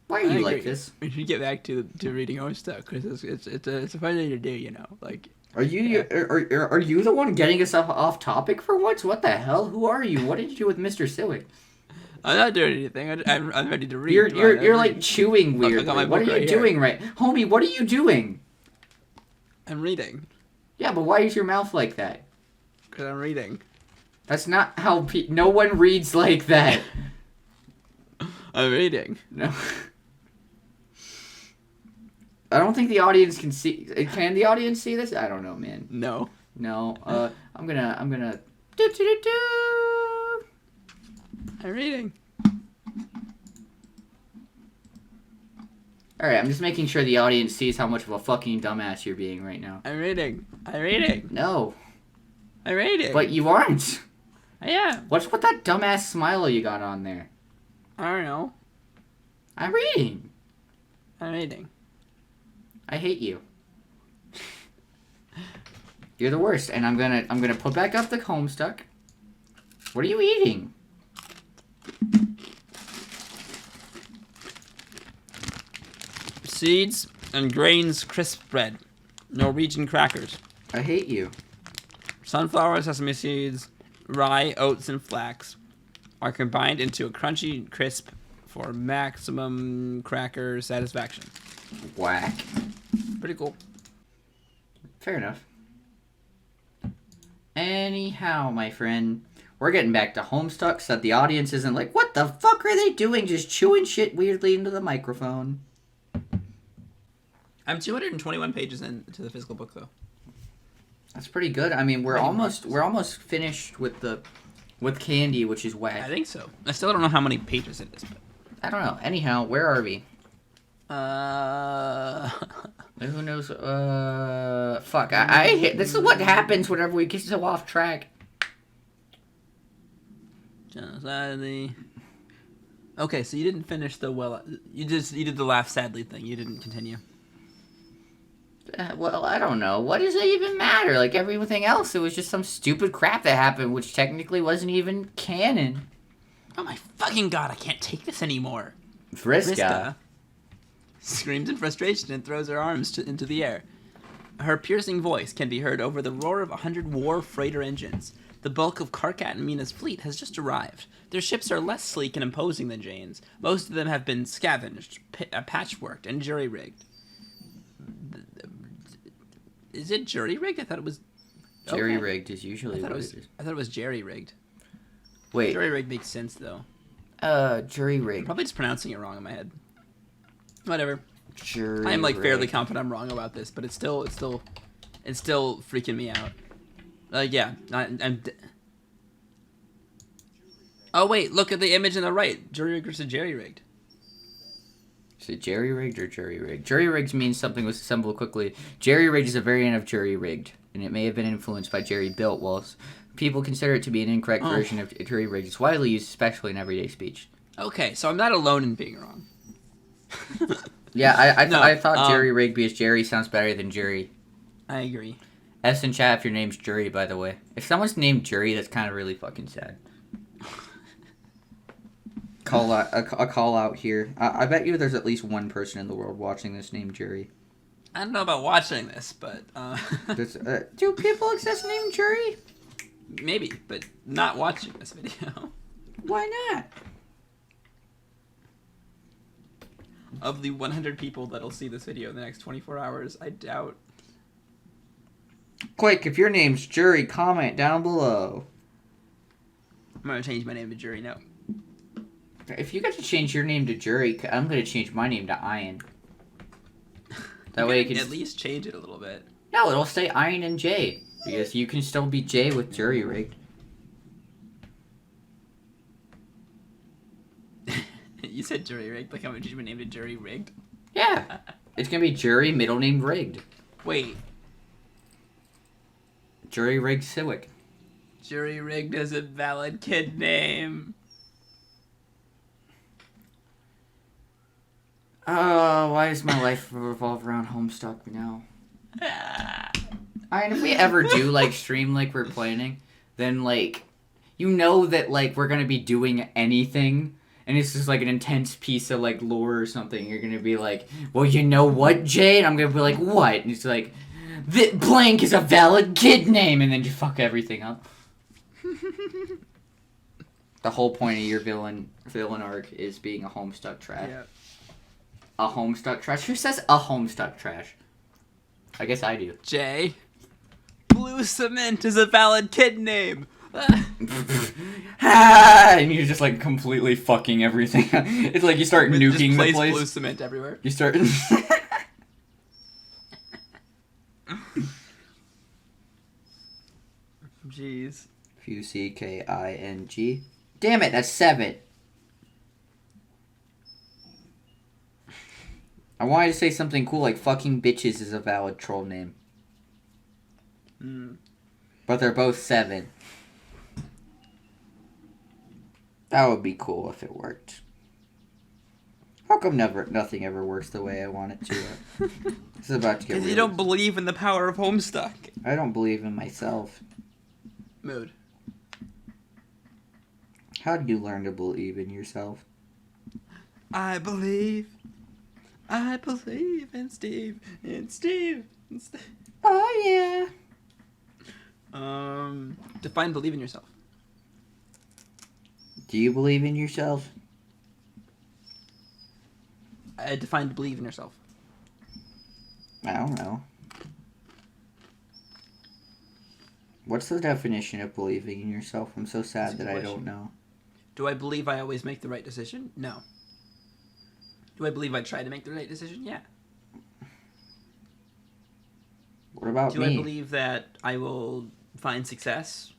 Why are you like this? We should get back to reading Homestuck because it's a fun thing to do, you know. Like, Are you are you the one getting us off topic for once? What the hell? Who are you? What did you do with Mr. Siwick? I'm not doing anything. I'm ready to read. You're like chewing Look, I weirdly. got my What are book you right doing right, homie? What are you doing? I'm reading Yeah, but why is your mouth like that? because I'm reading. That's not how no one reads like that. I'm reading. No. I don't think the audience can see. Can the audience see this? I don't know, man. No. No. I'm gonna. Do, do, do, do. I'm reading. All right, I'm just making sure the audience sees how much of a fucking dumbass you're being right now. I'm reading. I'm reading. No, I'm reading. but you aren't. I am. What's with that dumbass smile you got on there? I don't know. I'm reading. I'm reading. I hate you. You're the worst, and I'm gonna put back up the Homestuck. What are you eating? Seeds and grains crisp bread. Norwegian crackers. I hate you. Sunflower, sesame seeds, rye, oats, and flax are combined into a crunchy crisp for maximum cracker satisfaction. Whack. Pretty cool. Fair enough. Anyhow, my friend, we're getting back to Homestuck so that the audience isn't like, what the fuck are they doing just chewing shit weirdly into the microphone? I'm 221 pages into the physical book, though. That's pretty good. I mean, we're Pretty almost finished with Candy, which is I whack. think so. I still don't know how many pages it is, but... I don't know. Anyhow, where are we? Uh... Who knows? Fuck. I hate. This is what happens whenever we get so off track. Okay, so you didn't finish the you did the laugh sadly thing. You didn't continue. Well, I don't know. What does it even matter? Like everything else, it was just some stupid crap that happened, which technically wasn't even canon. Oh my fucking god! I can't take this anymore. VRISKA screams in frustration and throws her arms into the air. Her piercing voice can be heard over the roar of 100 war freighter engines. The bulk of Karkat and Mina's fleet has just arrived. Their ships are less sleek and imposing than Jane's. Most of them have been scavenged, patchworked, and jury-rigged. Is it jury-rigged? I thought it was... Jury-rigged is usually what it is. I thought it was jerry-rigged. Wait. Jury-rigged makes sense, though. Jury-rigged. Probably just pronouncing it wrong in my head. Whatever. Jury-rigged. I am like fairly confident I'm wrong about this, but it's still freaking me out. Yeah, oh wait, look at the image on the right. Jury-rigged versus jerry-rigged. Is it jerry-rigged or jury-rigged? Jury-rigged means something was assembled quickly. Jerry-rigged is a variant of jury-rigged, and it may have been influenced by jerry-built, whilst people consider it to be an incorrect version of jury-rigged. It's widely used, especially in everyday speech. Okay, so I'm not alone in being wrong. Yeah, I thought um, jury-rigged because Jerry sounds better than jury. I agree. S in chat if your name's Jury, by the way. If someone's named Jury, that's kind of really fucking sad. A call out here. I bet you there's at least one person in the world watching this named Jury. I don't know about watching this, but Do people exist named Jury? maybe, but not watching this video. Why not? Of the 100 people that'll see this video in the next 24 hours, I doubt Quick, if your name's Jury, comment down below. I'm gonna change my name to Jury now. If you got to change your name to Jury, I'm gonna change my name to Iron. That way you can at least change it a little bit. No, it'll stay Iron and J. Because you can still be J with Jury rigged. You said Jury rigged, like I'm gonna change my name to Jury rigged. Yeah. It's gonna be Jury, middle name rigged. Wait. Jury rigged Civic. Jury rigged is a valid kid name. Oh, why does my life revolve around Homestuck now? If we ever do, like, stream like we're planning, then, like, you know that, like, we're gonna be doing anything, and it's just, like, an intense piece of, like, lore or something. You're gonna be like, well, you know what, Jay? And I'm gonna be like, what? And it's like, blank is a valid kid name, and then you fuck everything up. The whole point of your villain arc is being a Homestuck trash. Yeah. A Homestuck trash? Who says a Homestuck trash? I guess I do. Jay. Blue cement is a valid kid name. And you're just like completely fucking everything. It's like you start nuking the place. Blue cement everywhere. You start. Jeez. Fucking. Damn it, that's 7. I wanted to say something cool like fucking bitches is a valid troll name. But they're both 7. That would be cool if it worked. How come nothing ever works the way I want it to? This is about to get Because real. you don't believe in the power of Homestuck. I don't believe in myself. Mood. How do you learn to believe in yourself? I believe in Steve. Oh, yeah. Define believe in yourself. Do you believe in yourself? I define believe in yourself. I don't know. What's the definition of believing in yourself? I'm so sad that I don't know. Do I believe I always make the right decision? No. Do I believe I try to make the right decision? Yeah. What about Do me? I believe that I will find success?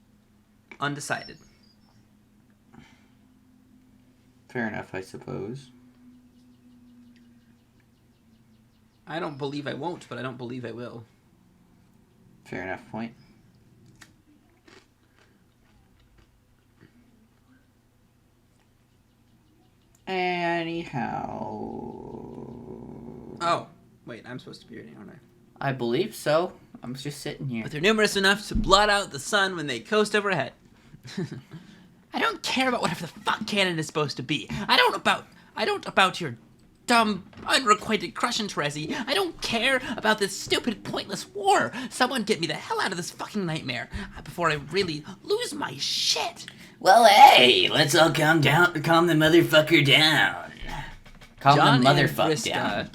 Undecided. Fair enough, I suppose. I don't believe I won't, but I don't believe I will. Fair enough point. Anyhow. Oh, wait, I'm supposed to be reading, aren't I? I believe so. I'm just sitting here. But they're numerous enough to blot out the sun when they coast overhead. I don't care about whatever the fuck canon is supposed to be. I don't about your dumb, unrequited crush in Terezi. I don't care about this stupid, pointless war. Someone get me the hell out of this fucking nightmare before I really lose my shit. Well, hey, let's all calm the motherfucker down. Calm John the and motherfucker VRISKA down.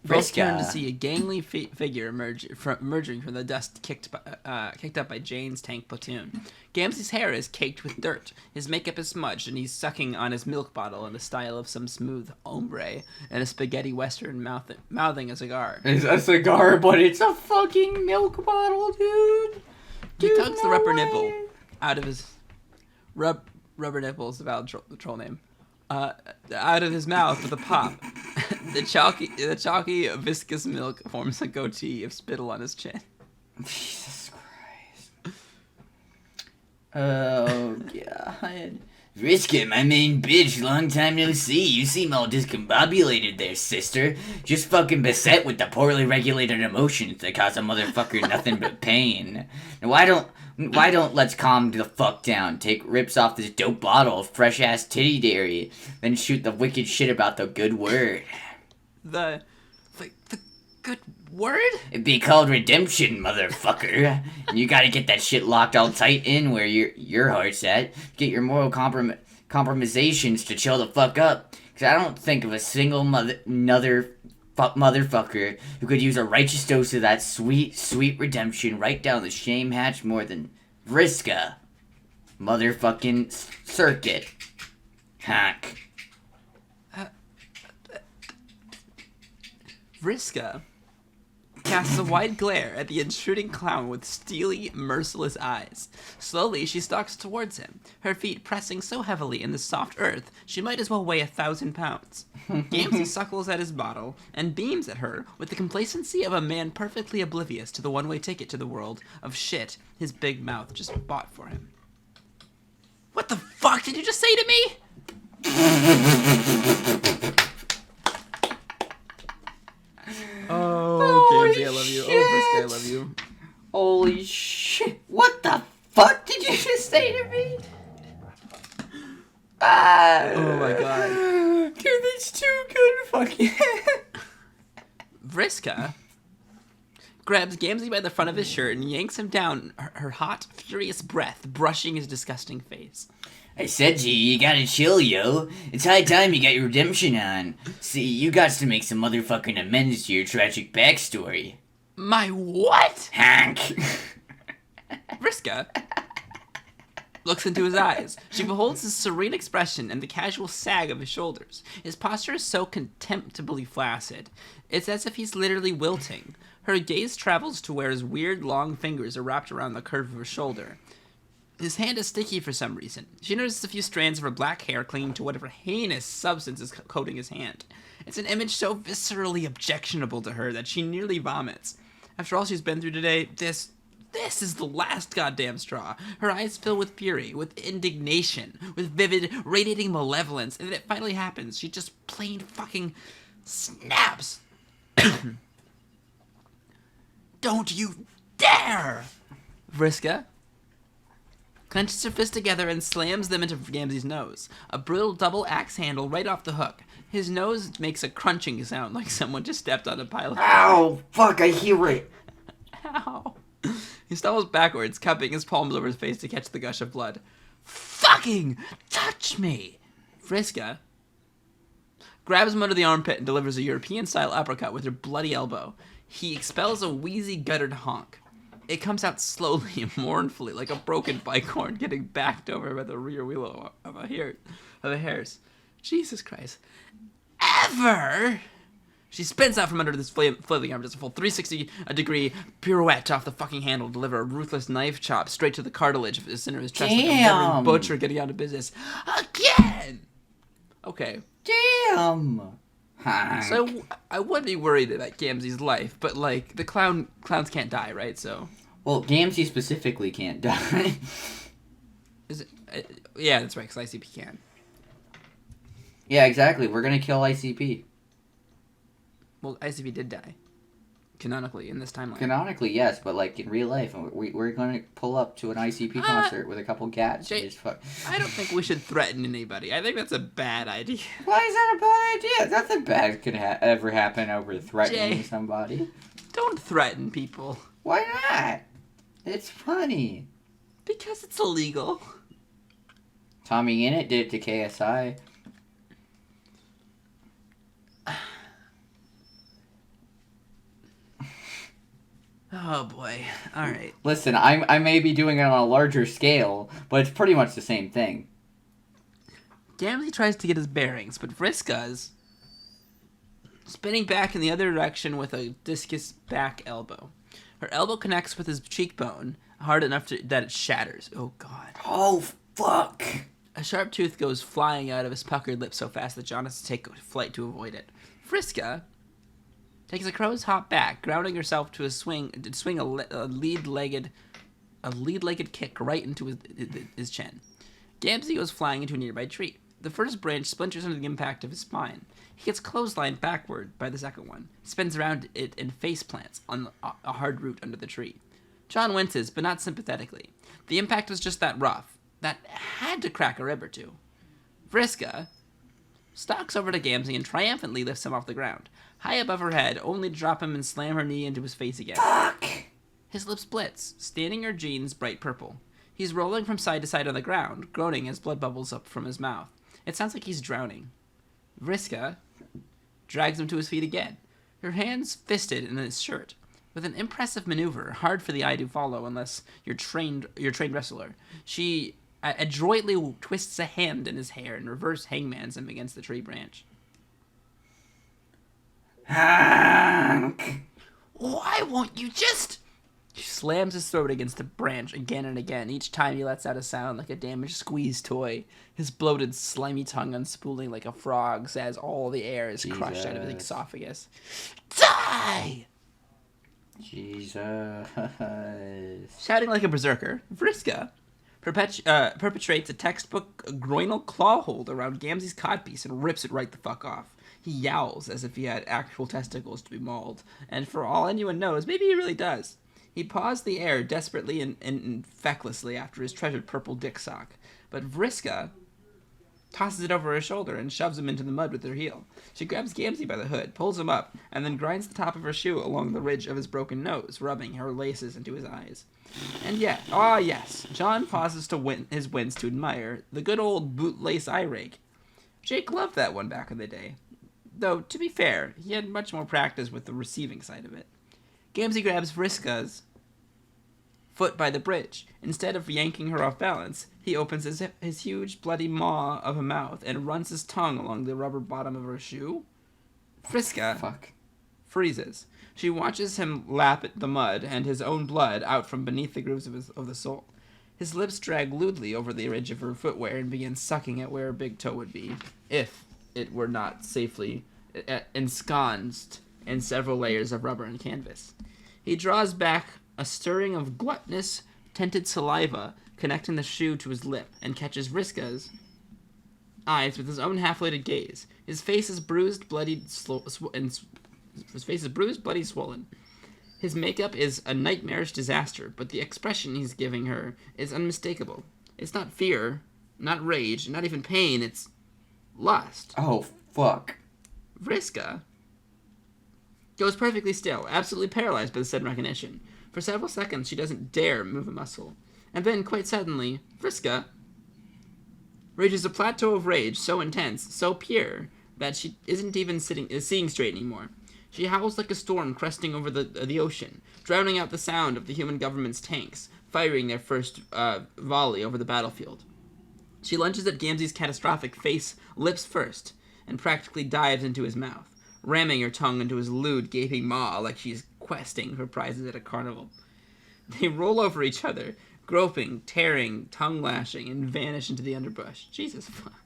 both turned to VRISKA. see a gangly figure emerging from the dust kicked up by Jane's tank platoon. Gamzee's hair is caked with dirt, his makeup is smudged, and he's sucking on his milk bottle in the style of some smooth hombre in a spaghetti western mouthing a cigar. It's a cigar, but it's a fucking milk bottle, dude. He tugs the rubber nipple out of his... Rubber nipple is the valid troll name. Out of his mouth with a pop. The chalky, viscous milk forms a goatee of spittle on his chin. Jesus Christ. Oh, God. VRISKA, my main bitch, long time no see. You seem all discombobulated there, sister. Just fucking beset with the poorly regulated emotions that cause a motherfucker nothing but pain. Now, why don't let's calm the fuck down, take rips off this dope bottle of fresh-ass titty dairy, then shoot the wicked shit about the good word. The good word? It'd be called redemption, motherfucker. And you gotta get that shit locked all tight in where your heart's at. Get your moral compromisations to chill the fuck up. Cause I don't think of a single fuck motherfucker who could use a righteous dose of that sweet, sweet redemption right down the shame hatch more than VRISKA. Motherfucking circuit. Hack. VRISKA casts a wide glare at the intruding clown with steely, merciless eyes. Slowly, she stalks towards him, her feet pressing so heavily in the soft earth she might as well weigh 1,000 pounds. Gamzee suckles at his bottle and beams at her with the complacency of a man perfectly oblivious to the one-way ticket to the world of shit his big mouth just bought for him. What the fuck did you just say to me? Oh, Gamzee, I love you. Shit. Oh, VRISKA, I love you. Holy shit. What the fuck did you just say to me? Oh my god. Dude, that's too good fucking. VRISKA grabs Gamzee by the front of his shirt and yanks him down, her hot, furious breath brushing his disgusting face. I said to you, you gotta chill, yo. It's high time you got your redemption on. See, you got to make some motherfucking amends to your tragic backstory. My what? Hank. VRISKA looks into his eyes. She beholds his serene expression and the casual sag of his shoulders. His posture is so contemptibly flaccid. It's as if he's literally wilting. Her gaze travels to where his weird, long fingers are wrapped around the curve of her shoulder. His hand is sticky for some reason. She notices a few strands of her black hair clinging to whatever heinous substance is coating his hand. It's an image so viscerally objectionable to her that she nearly vomits. After all she's been through today, this is the last goddamn straw. Her eyes fill with fury, with indignation, with vivid, radiating malevolence, and then it finally happens. She just plain fucking snaps. Don't you dare! VRISKA clenches her fists together and slams them into Gamzee's nose. A brutal double axe handle right off the hook. His nose makes a crunching sound like someone just stepped on a pile of... Ow! Fuck, I hear it. Ow. He stumbles backwards, cupping his palms over his face to catch the gush of blood. Fucking touch me! VRISKA grabs him under the armpit and delivers a European-style uppercut with her bloody elbow. He expels a wheezy, guttered honk. It comes out slowly and mournfully, like a broken bike horn getting backed over by the rear wheel of a hearse. Jesus Christ. Ever! She spins out from under this flailing arm, does a full 360-degree pirouette off the fucking handle, deliver a ruthless knife chop straight to the cartilage of the center of his chest. Like a veteran butcher getting out of business. Again! Okay. Damn! So I would be worried about Gamzee's life, but like the clowns can't die, right? So. Well, Gamzee specifically can't die. Is it? Yeah, that's right. Because ICP can. Yeah, exactly. We're gonna kill ICP. Well, ICP did die. Canonically, in this timeline. Canonically, yes, but like in real life, we're gonna pull up to an ICP concert with a couple cats. I don't think we should threaten anybody. I think that's a bad idea. Why is that a bad idea? Nothing bad could ever happen over threatening somebody. Don't threaten people. Why not? It's funny. Because it's illegal. Tommy Innit did it to KSI. Oh boy. Alright. Listen, I may be doing it on a larger scale, but it's pretty much the same thing. Gamzee tries to get his bearings, but VRISKA's spinning back in the other direction with a discus back elbow. Her elbow connects with his cheekbone hard enough that it shatters. Oh god. Oh fuck. A sharp tooth goes flying out of his puckered lips so fast that John has to take flight to avoid it. VRISKA takes a crow's hop back, grounding herself to swing a lead-legged kick right into his chin. Gamzee goes flying into a nearby tree. The first branch splinters under the impact of his spine. He gets clotheslined backward by the second one, spins around it and face plants on a hard root under the tree. John winces, but not sympathetically. The impact was just that rough. That had to crack a rib or two. VRISKA stalks over to Gamzee and triumphantly lifts him off the ground, high above her head, only to drop him and slam her knee into his face again. Fuck! His lip splits, staining her jeans bright purple. He's rolling from side to side on the ground, groaning as blood bubbles up from his mouth. It sounds like he's drowning. VRISKA drags him to his feet again. her hands fisted in his shirt. With an impressive maneuver, hard for the eye to follow unless you're trained wrestler, she adroitly twists a hand in his hair and reverse hangmans him against the tree branch. Hank! Why won't you just... She slams his throat against the branch again and again. Each time he lets out a sound like a damaged squeeze toy. His bloated, slimy tongue unspooling like a frog's as all the air is crushed out of his esophagus. Die! Jesus. Shouting like a berserker, VRISKA perpetrates a textbook groinal claw hold around Gamzee's codpiece and rips it right the fuck off. He yowls as if he had actual testicles to be mauled, and for all anyone knows, maybe he really does. He paws the air desperately and fecklessly after his treasured purple dick sock, but VRISKA tosses it over her shoulder and shoves him into the mud with her heel. She grabs Gamzee by the hood, pulls him up, and then grinds the top of her shoe along the ridge of his broken nose, rubbing her laces into his eyes. And yet, yes, John pauses his wins to admire the good old bootlace eye rake. Jake loved that one back in the day. Though, to be fair, he had much more practice with the receiving side of it. Gamzee grabs VRISKA's foot by the bridge. Instead of yanking her off balance, he opens his huge bloody maw of a mouth and runs his tongue along the rubber bottom of her shoe. VRISKA freezes. She watches him lap at the mud and his own blood out from beneath the grooves of the sole. His lips drag lewdly over the ridge of her footwear and begin sucking at where her big toe would be, if it were not safely ensconced in several layers of rubber and canvas. He draws back a stirring of gluttonous, tinted saliva connecting the shoe to his lip, and catches VRISKA's eyes with his own half-lighted gaze. His face is bruised, bloody, swollen. His makeup is a nightmarish disaster, but the expression he's giving her is unmistakable. It's not fear, not rage, not even pain, it's lust. Oh, fuck. VRISKA goes perfectly still, absolutely paralyzed by the sudden recognition. For several seconds, she doesn't dare move a muscle. And then, quite suddenly, VRISKA reaches a plateau of rage so intense, so pure, that she isn't even seeing straight anymore. She howls like a storm cresting over the ocean, drowning out the sound of the human government's tanks, firing their first volley over the battlefield. She lunges at Gamzee's catastrophic face, lips first, and practically dives into his mouth, ramming her tongue into his lewd, gaping maw like she's questing for prizes at a carnival. They roll over each other, groping, tearing, tongue-lashing, and vanish into the underbrush. Jesus fuck.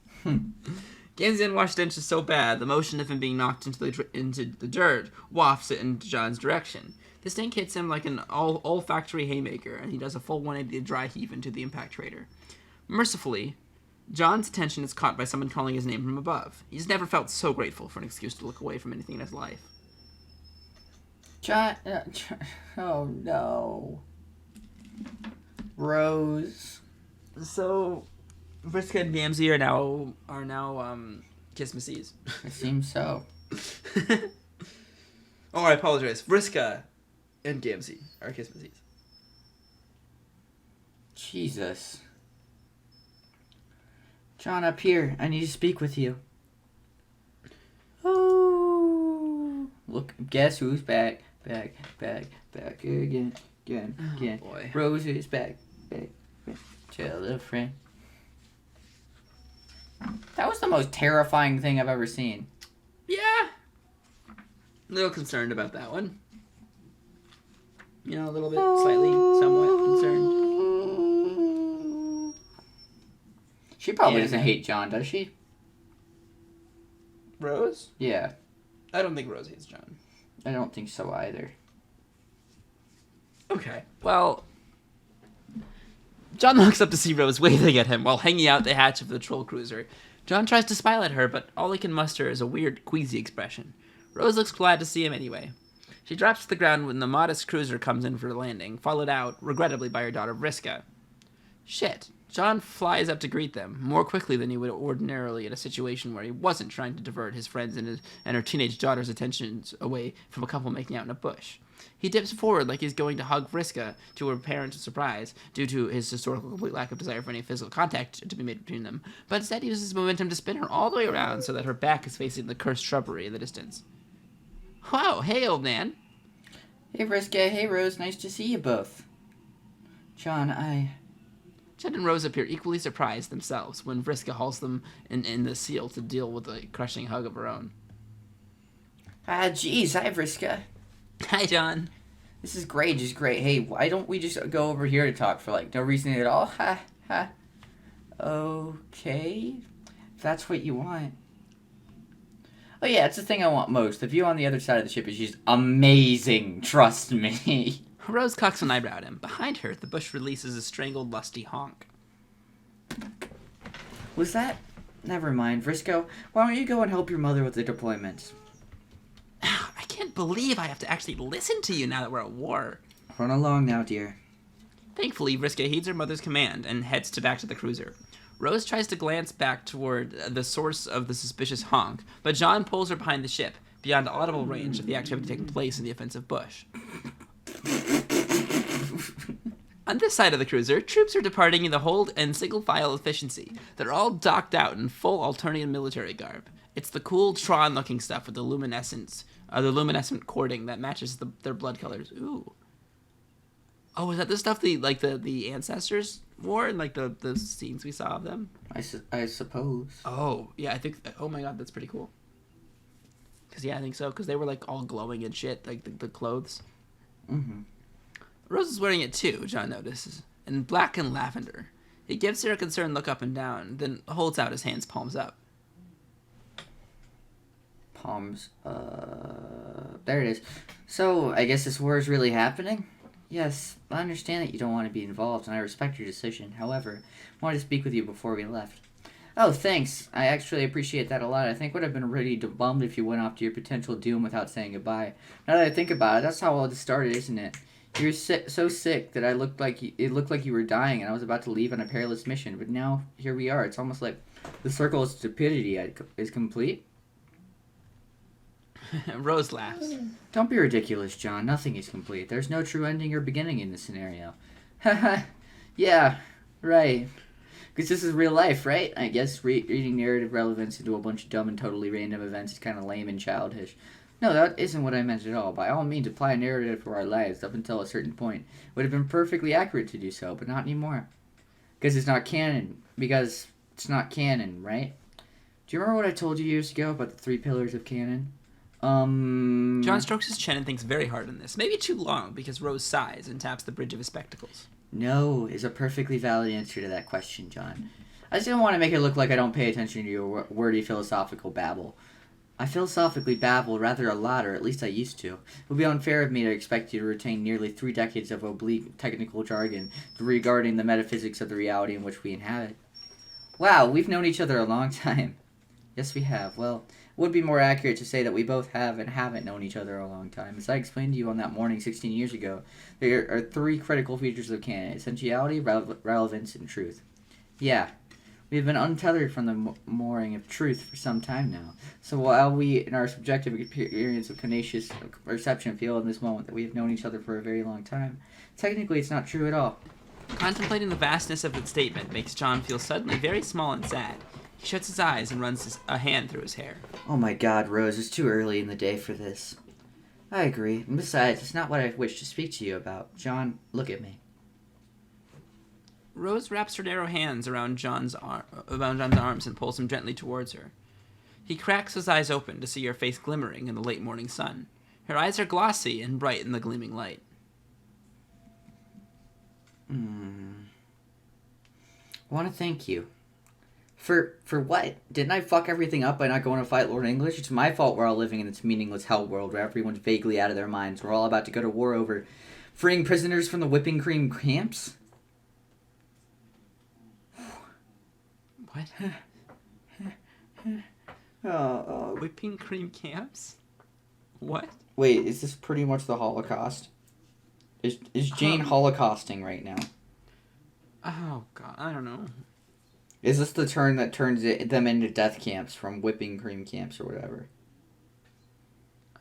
Gamzee's unwashed stench is so bad, the motion of him being knocked into the dirt wafts it in John's direction. The stink hits him like an olfactory haymaker, and he does a full 180 dry heave into the impact crater. Mercifully, John's attention is caught by someone calling his name from above. He's never felt so grateful for an excuse to look away from anything in his life. John, oh no. Rose. So, VRISKA and Gamzee are now Kismasees. It seems so. Oh, I apologize. VRISKA and Gamzee are Kismasees. Jesus. John, up here. I need to speak with you. Oh. Look, guess who's back? Back again. Oh, boy. Rose is back. Tell a friend. That was the most terrifying thing I've ever seen. Yeah. A little concerned about that one. You know, a little bit, slightly, somewhat concerned. She probably doesn't hate John, does she? Rose? Yeah. I don't think Rose hates John. I don't think so either. Okay. Well, John looks up to see Rose waving at him while hanging out the hatch of the troll cruiser. John tries to smile at her, but all he can muster is a weird, queasy expression. Rose looks glad to see him anyway. She drops to the ground when the modest cruiser comes in for landing, followed out, regrettably, by her daughter VRISKA. Shit. John flies up to greet them, more quickly than he would ordinarily in a situation where he wasn't trying to divert his friends and her teenage daughter's attentions away from a couple making out in a bush. He dips forward like he's going to hug VRISKA, to her parents' surprise, due to his historical complete lack of desire for any physical contact to be made between them, but instead uses momentum to spin her all the way around so that her back is facing the cursed shrubbery in the distance. Wow, hey, old man. Hey, VRISKA. Hey, Rose. Nice to see you both. John, Jed and Rose appear equally surprised themselves when VRISKA hauls them in the seal to deal with a crushing hug of her own. Geez. Hi, VRISKA. Hi, John. This is great. Just great. Hey, why don't we just go over here to talk for, no reason at all? Ha, ha. Okay. If that's what you want. Oh, yeah, it's the thing I want most. The view on the other side of the ship is just amazing. Trust me. Rose cocks an eyebrow at him. Behind her, the bush releases a strangled, lusty honk. Was that? Never mind. VRISKA, why don't you go and help your mother with the deployments? I can't believe I have to actually listen to you now that we're at war. Run along now, dear. Thankfully, VRISKA heeds her mother's command and heads back to the cruiser. Rose tries to glance back toward the source of the suspicious honk, but John pulls her behind the ship, beyond audible range of the activity taking place in the offensive bush. On this side of the cruiser, troops are departing in the hold and single file efficiency. They're all docked out in full Alternian military garb. It's the cool Tron-looking stuff with the luminescent cording that matches their blood colors. Ooh. Oh, is that the stuff the ancestors wore in the scenes we saw of them? I suppose. Oh, yeah, I think. Oh my god, that's pretty cool. I think so. Because they were all glowing and shit, the clothes. Mm-hmm. Rose is wearing it too, John notices, in black and lavender. He gives her a concerned look up and down, then holds out his hands palms up. Palms, there it is. So, I guess this war is really happening? Yes, I understand that you don't want to be involved, and I respect your decision. However, I wanted to speak with you before we left. Oh, thanks. I actually appreciate that a lot. I think would have been really bummed if you went off to your potential doom without saying goodbye. Now that I think about it, that's how all this started, isn't it? You were so sick that it looked like you were dying, and I was about to leave on a perilous mission. But now here we are. It's almost like the circle of stupidity is complete. Rose laughs. Don't be ridiculous, John. Nothing is complete. There's no true ending or beginning in this scenario. Haha. Yeah, right. Because this is real life, right? I guess reading narrative relevance into a bunch of dumb and totally random events is kind of lame and childish. No, that isn't what I meant at all. By all means, apply a narrative for our lives up until a certain point. It would have been perfectly accurate to do so, but not anymore. Because it's not canon. Because it's not canon, right? Do you remember what I told you years ago about the 3 pillars of canon? John strokes his chin and thinks very hard on this. Maybe too long, because Rose sighs and taps the bridge of his spectacles. No is a perfectly valid answer to that question, John. I just didn't want to make it look like I don't pay attention to your wordy philosophical babble. I philosophically babble rather a lot, or at least I used to. It would be unfair of me to expect you to retain nearly 3 decades of oblique technical jargon regarding the metaphysics of the reality in which we inhabit. Wow, we've known each other a long time. Yes, we have. Well, it would be more accurate to say that we both have and haven't known each other a long time. As I explained to you on that morning 16 years ago, there are 3 critical features of canon: essentiality, relevance, and truth. Yeah, we have been untethered from the mooring of truth for some time now. So while we, in our subjective experience of tenacious perception, feel in this moment that we have known each other for a very long time, technically it's not true at all. Contemplating the vastness of that statement makes John feel suddenly very small and sad. He shuts his eyes and runs a hand through his hair. Oh my god, Rose, it's too early in the day for this. I agree. And besides, it's not what I wish to speak to you about. John, look at me. Rose wraps her narrow hands around John's arms and pulls him gently towards her. He cracks his eyes open to see her face glimmering in the late morning sun. Her eyes are glossy and bright in the gleaming light. I want to thank you. For what? Didn't I fuck everything up by not going to fight Lord English? It's my fault we're all living in this meaningless hell world where everyone's vaguely out of their minds. We're all about to go to war over freeing prisoners from the whipping cream camps? What? Whipping cream camps? What? Wait, is this pretty much the Holocaust? Is Jane holocausting right now? Oh, God, I don't know. Is this the term that turns them into death camps from whipping cream camps or whatever?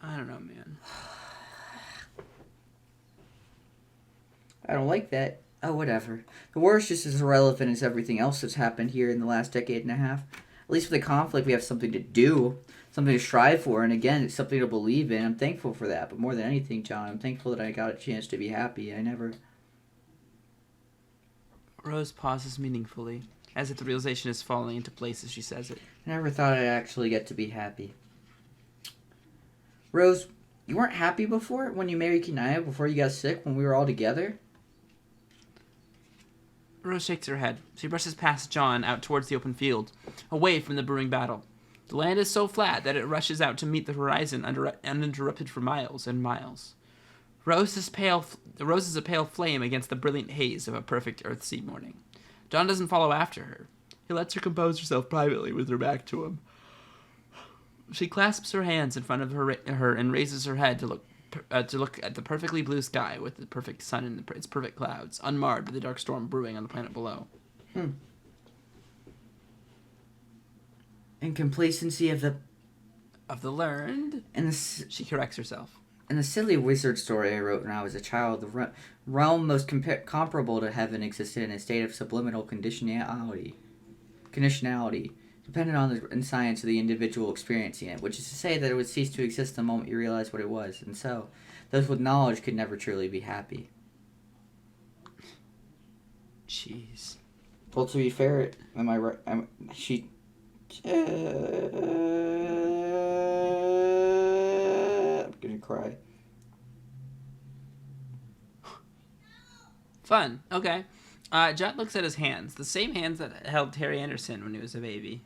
I don't know, man. I don't like that. Oh, whatever. The war is just as irrelevant as everything else that's happened here in the last decade and a half. At least with the conflict, we have something to do, something to strive for, and again, it's something to believe in. I'm thankful for that. But more than anything, John, I'm thankful that I got a chance to be happy. Rose pauses meaningfully, as if the realization is falling into place as she says it. I never thought I'd actually get to be happy. Rose, you weren't happy before when you married Kenaya, before you got sick, when we were all together? Rose shakes her head. She brushes past John out towards the open field, away from the brewing battle. The land is so flat that it rushes out to meet the horizon uninterrupted for miles and miles. Rose is a pale flame against the brilliant haze of a perfect Earthsea morning. John doesn't follow after her. He lets her compose herself privately with her back to him. She clasps her hands in front of her and raises her head to look at the perfectly blue sky with the perfect sun and its perfect clouds, unmarred by the dark storm brewing on the planet below. In complacency of the learned. She corrects herself. In the silly wizard story I wrote when I was a child, the realm most comparable to heaven existed in a state of subliminal conditionality, dependent on the science of the individual experiencing it, which is to say that it would cease to exist the moment you realize what it was, and so, those with knowledge could never truly be happy. Jeez. Well, to be fair, am I right? I'm gonna cry. Fun. Okay. Jet looks at his hands. The same hands that held Terry Anderson when he was a baby.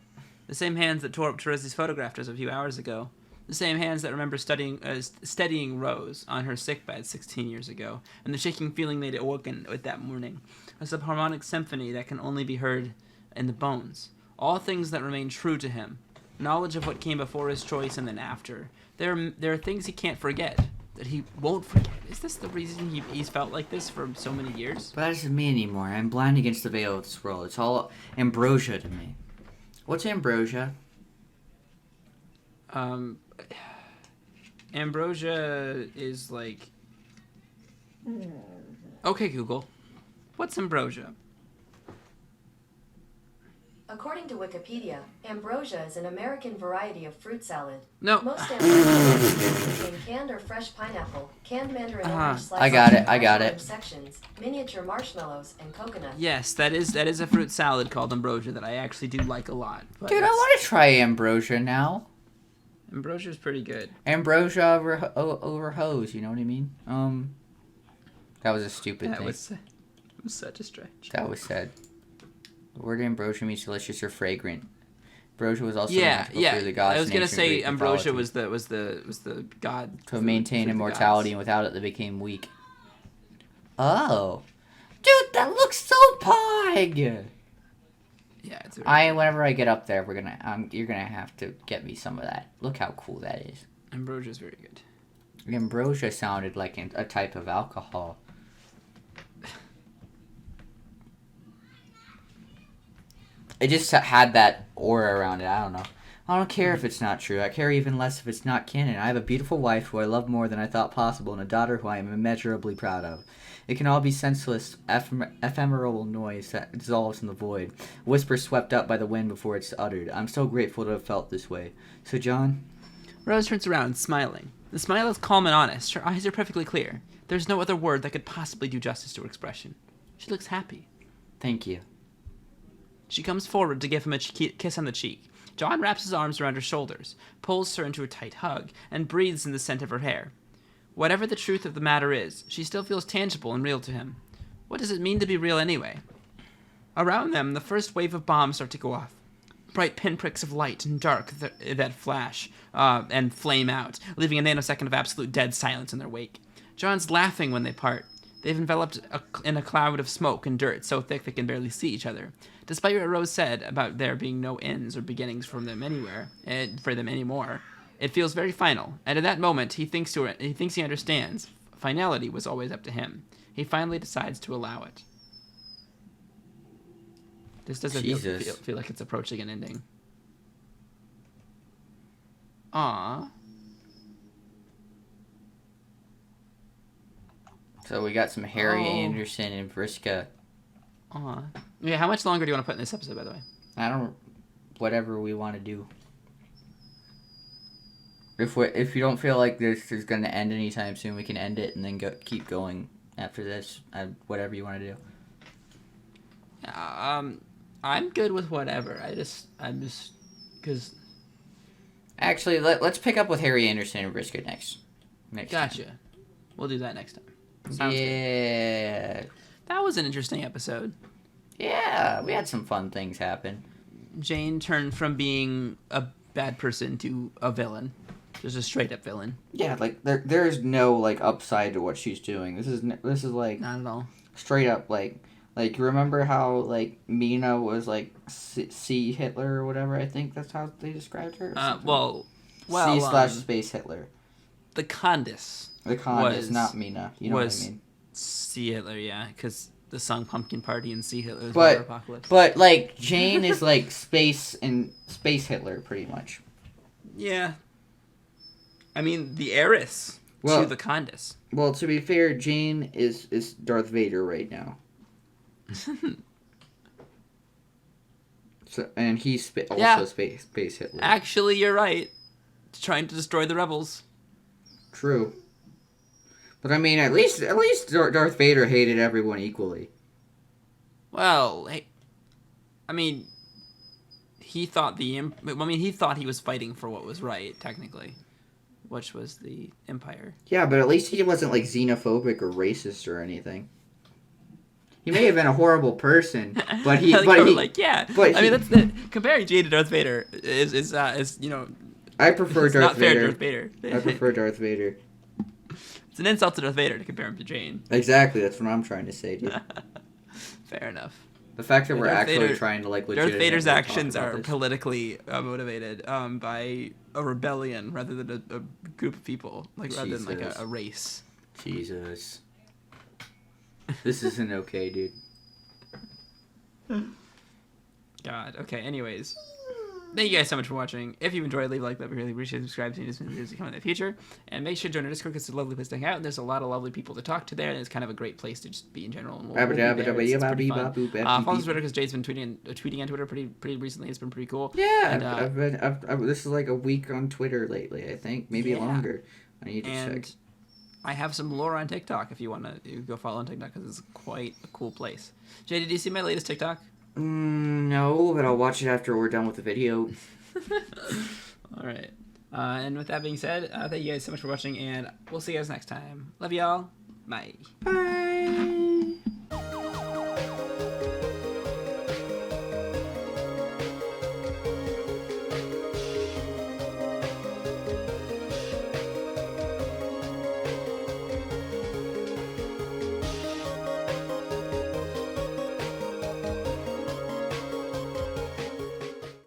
The same hands that tore up Teresa's photograph just a few hours ago. The same hands that remember steadying Rose on her sickbed 16 years ago. And the shaking feeling they'd awoken with that morning. A subharmonic symphony that can only be heard in the bones. All things that remain true to him. Knowledge of what came before his choice and then after. There are things he can't forget. That he won't forget. Is this the reason he's felt like this for so many years? But that isn't me anymore. I'm blind against the veil of this world. It's all ambrosia to me. What's ambrosia? Ambrosia is like... Okay, Google. What's ambrosia? According to Wikipedia, ambrosia is an American variety of fruit salad. No. Most ambrosia contain canned or fresh pineapple, canned mandarin orange slices, I got it. sections, miniature marshmallows, and coconut. Yes, that is a fruit salad called ambrosia that I actually do like a lot. Dude, I want to try ambrosia now. Ambrosia's pretty good. Ambrosia over hose, you know what I mean? That was a stupid thing. It was such a stretch. That was said. The word ambrosia means delicious or fragrant. Ambrosia was also through the gods. I was gonna say ambrosia was the god to maintain immortality, and without it, they became weak. Oh, dude, that looks so pog. Yeah, it's. Whenever I get up there, you're gonna have to get me some of that. Look how cool that is. Ambrosia's very good. Ambrosia sounded like a type of alcohol. It just had that aura around it. I don't know. I don't care if it's not true. I care even less if it's not canon. I have a beautiful wife who I love more than I thought possible, and a daughter who I am immeasurably proud of. It can all be senseless, ephemeral noise that dissolves in the void, a whisper swept up by the wind before it's uttered. I'm so grateful to have felt this way. So, John? Rose turns around, smiling. The smile is calm and honest. Her eyes are perfectly clear. There's no other word that could possibly do justice to her expression. She looks happy. Thank you. She comes forward to give him a kiss on the cheek. John wraps his arms around her shoulders, pulls her into a tight hug, and breathes in the scent of her hair. Whatever the truth of the matter is, she still feels tangible and real to him. What does it mean to be real anyway? Around them, the first wave of bombs start to go off. Bright pinpricks of light and dark that flash and flame out, leaving a nanosecond of absolute dead silence in their wake. John's laughing when they part. They've enveloped in a cloud of smoke and dirt so thick they can barely see each other. Despite what Rose said about there being no ends or beginnings for them anymore, it feels very final. And at that moment, he thinks he understands. Finality was always up to him. He finally decides to allow it. This doesn't feel like it's approaching an ending. Aww. So we got some Harry Anderson and VRISKA. Aw. Yeah, how much longer do you want to put in this episode, by the way? I don't... whatever we want to do. If you don't feel like this is going to end anytime soon, we can end it and then keep going after this. Whatever you want to do. I'm good with whatever. I'm just because. Actually, let's pick up with Harry Anderson and VRISKA next. Gotcha. Time. We'll do that next time. Sounds good. That was an interesting episode. Yeah, we had some fun things happen. Jane turned from being a bad person to a villain. Just a straight up villain. Yeah, like there's no like upside to what she's doing. This is like not at all. Straight up like remember how like Mina was like C Hitler or whatever? I think that's how they described her. Well, C/Space Hitler. The Condis. The Condis, not Mina. You know what I mean? C Hitler, yeah, because the song Pumpkin Party and C Hitler is Apocalypse. But like Jane is like space Hitler pretty much. Yeah. I mean, the heiress to the Condis. Well, to be fair, Jane is Darth Vader right now. So, and he's also space Hitler. Actually, you're right. Trying to destroy the rebels. True. But I mean, at least Darth Vader hated everyone equally. Well, hey, I mean, he thought he was fighting for what was right, technically. Which was the Empire. Yeah, but at least he wasn't like xenophobic or racist or anything. He may have been a horrible person, but he. Comparing Jade to Darth Vader is you know. I prefer Darth Vader. Darth Vader. I prefer Darth Vader. It's an insult to Darth Vader to compare him to Jane. Exactly, that's what I'm trying to say, dude. Fair enough. The fact that we're actually trying to like legitimately Darth Vader's actions are politically motivated by a rebellion rather than a group of people, rather than like a race. Jesus. This isn't okay, dude. God. Okay. Anyways, thank you guys so much for watching. If you enjoyed, leave a like. That we really appreciate it. Subscribe to us videos coming in the future, and make sure to join our Discord because it's a lovely place to hang out. And there's a lot of lovely people to talk to there, and it's kind of a great place to just be in general. And we'll be there. It's pretty fun. Follow us on Twitter because Jade's been tweeting on Twitter pretty recently. It's been pretty cool. Yeah, and, this is like a week on Twitter lately. I think maybe longer. I need to check. I have some lore on TikTok if you want to go follow on TikTok because it's quite a cool place. Jay, did you see my latest TikTok? No, but I'll watch it after we're done with the video. All right. And with that being said, thank you guys so much for watching, and we'll see you guys next time. Love y'all. Bye. Bye.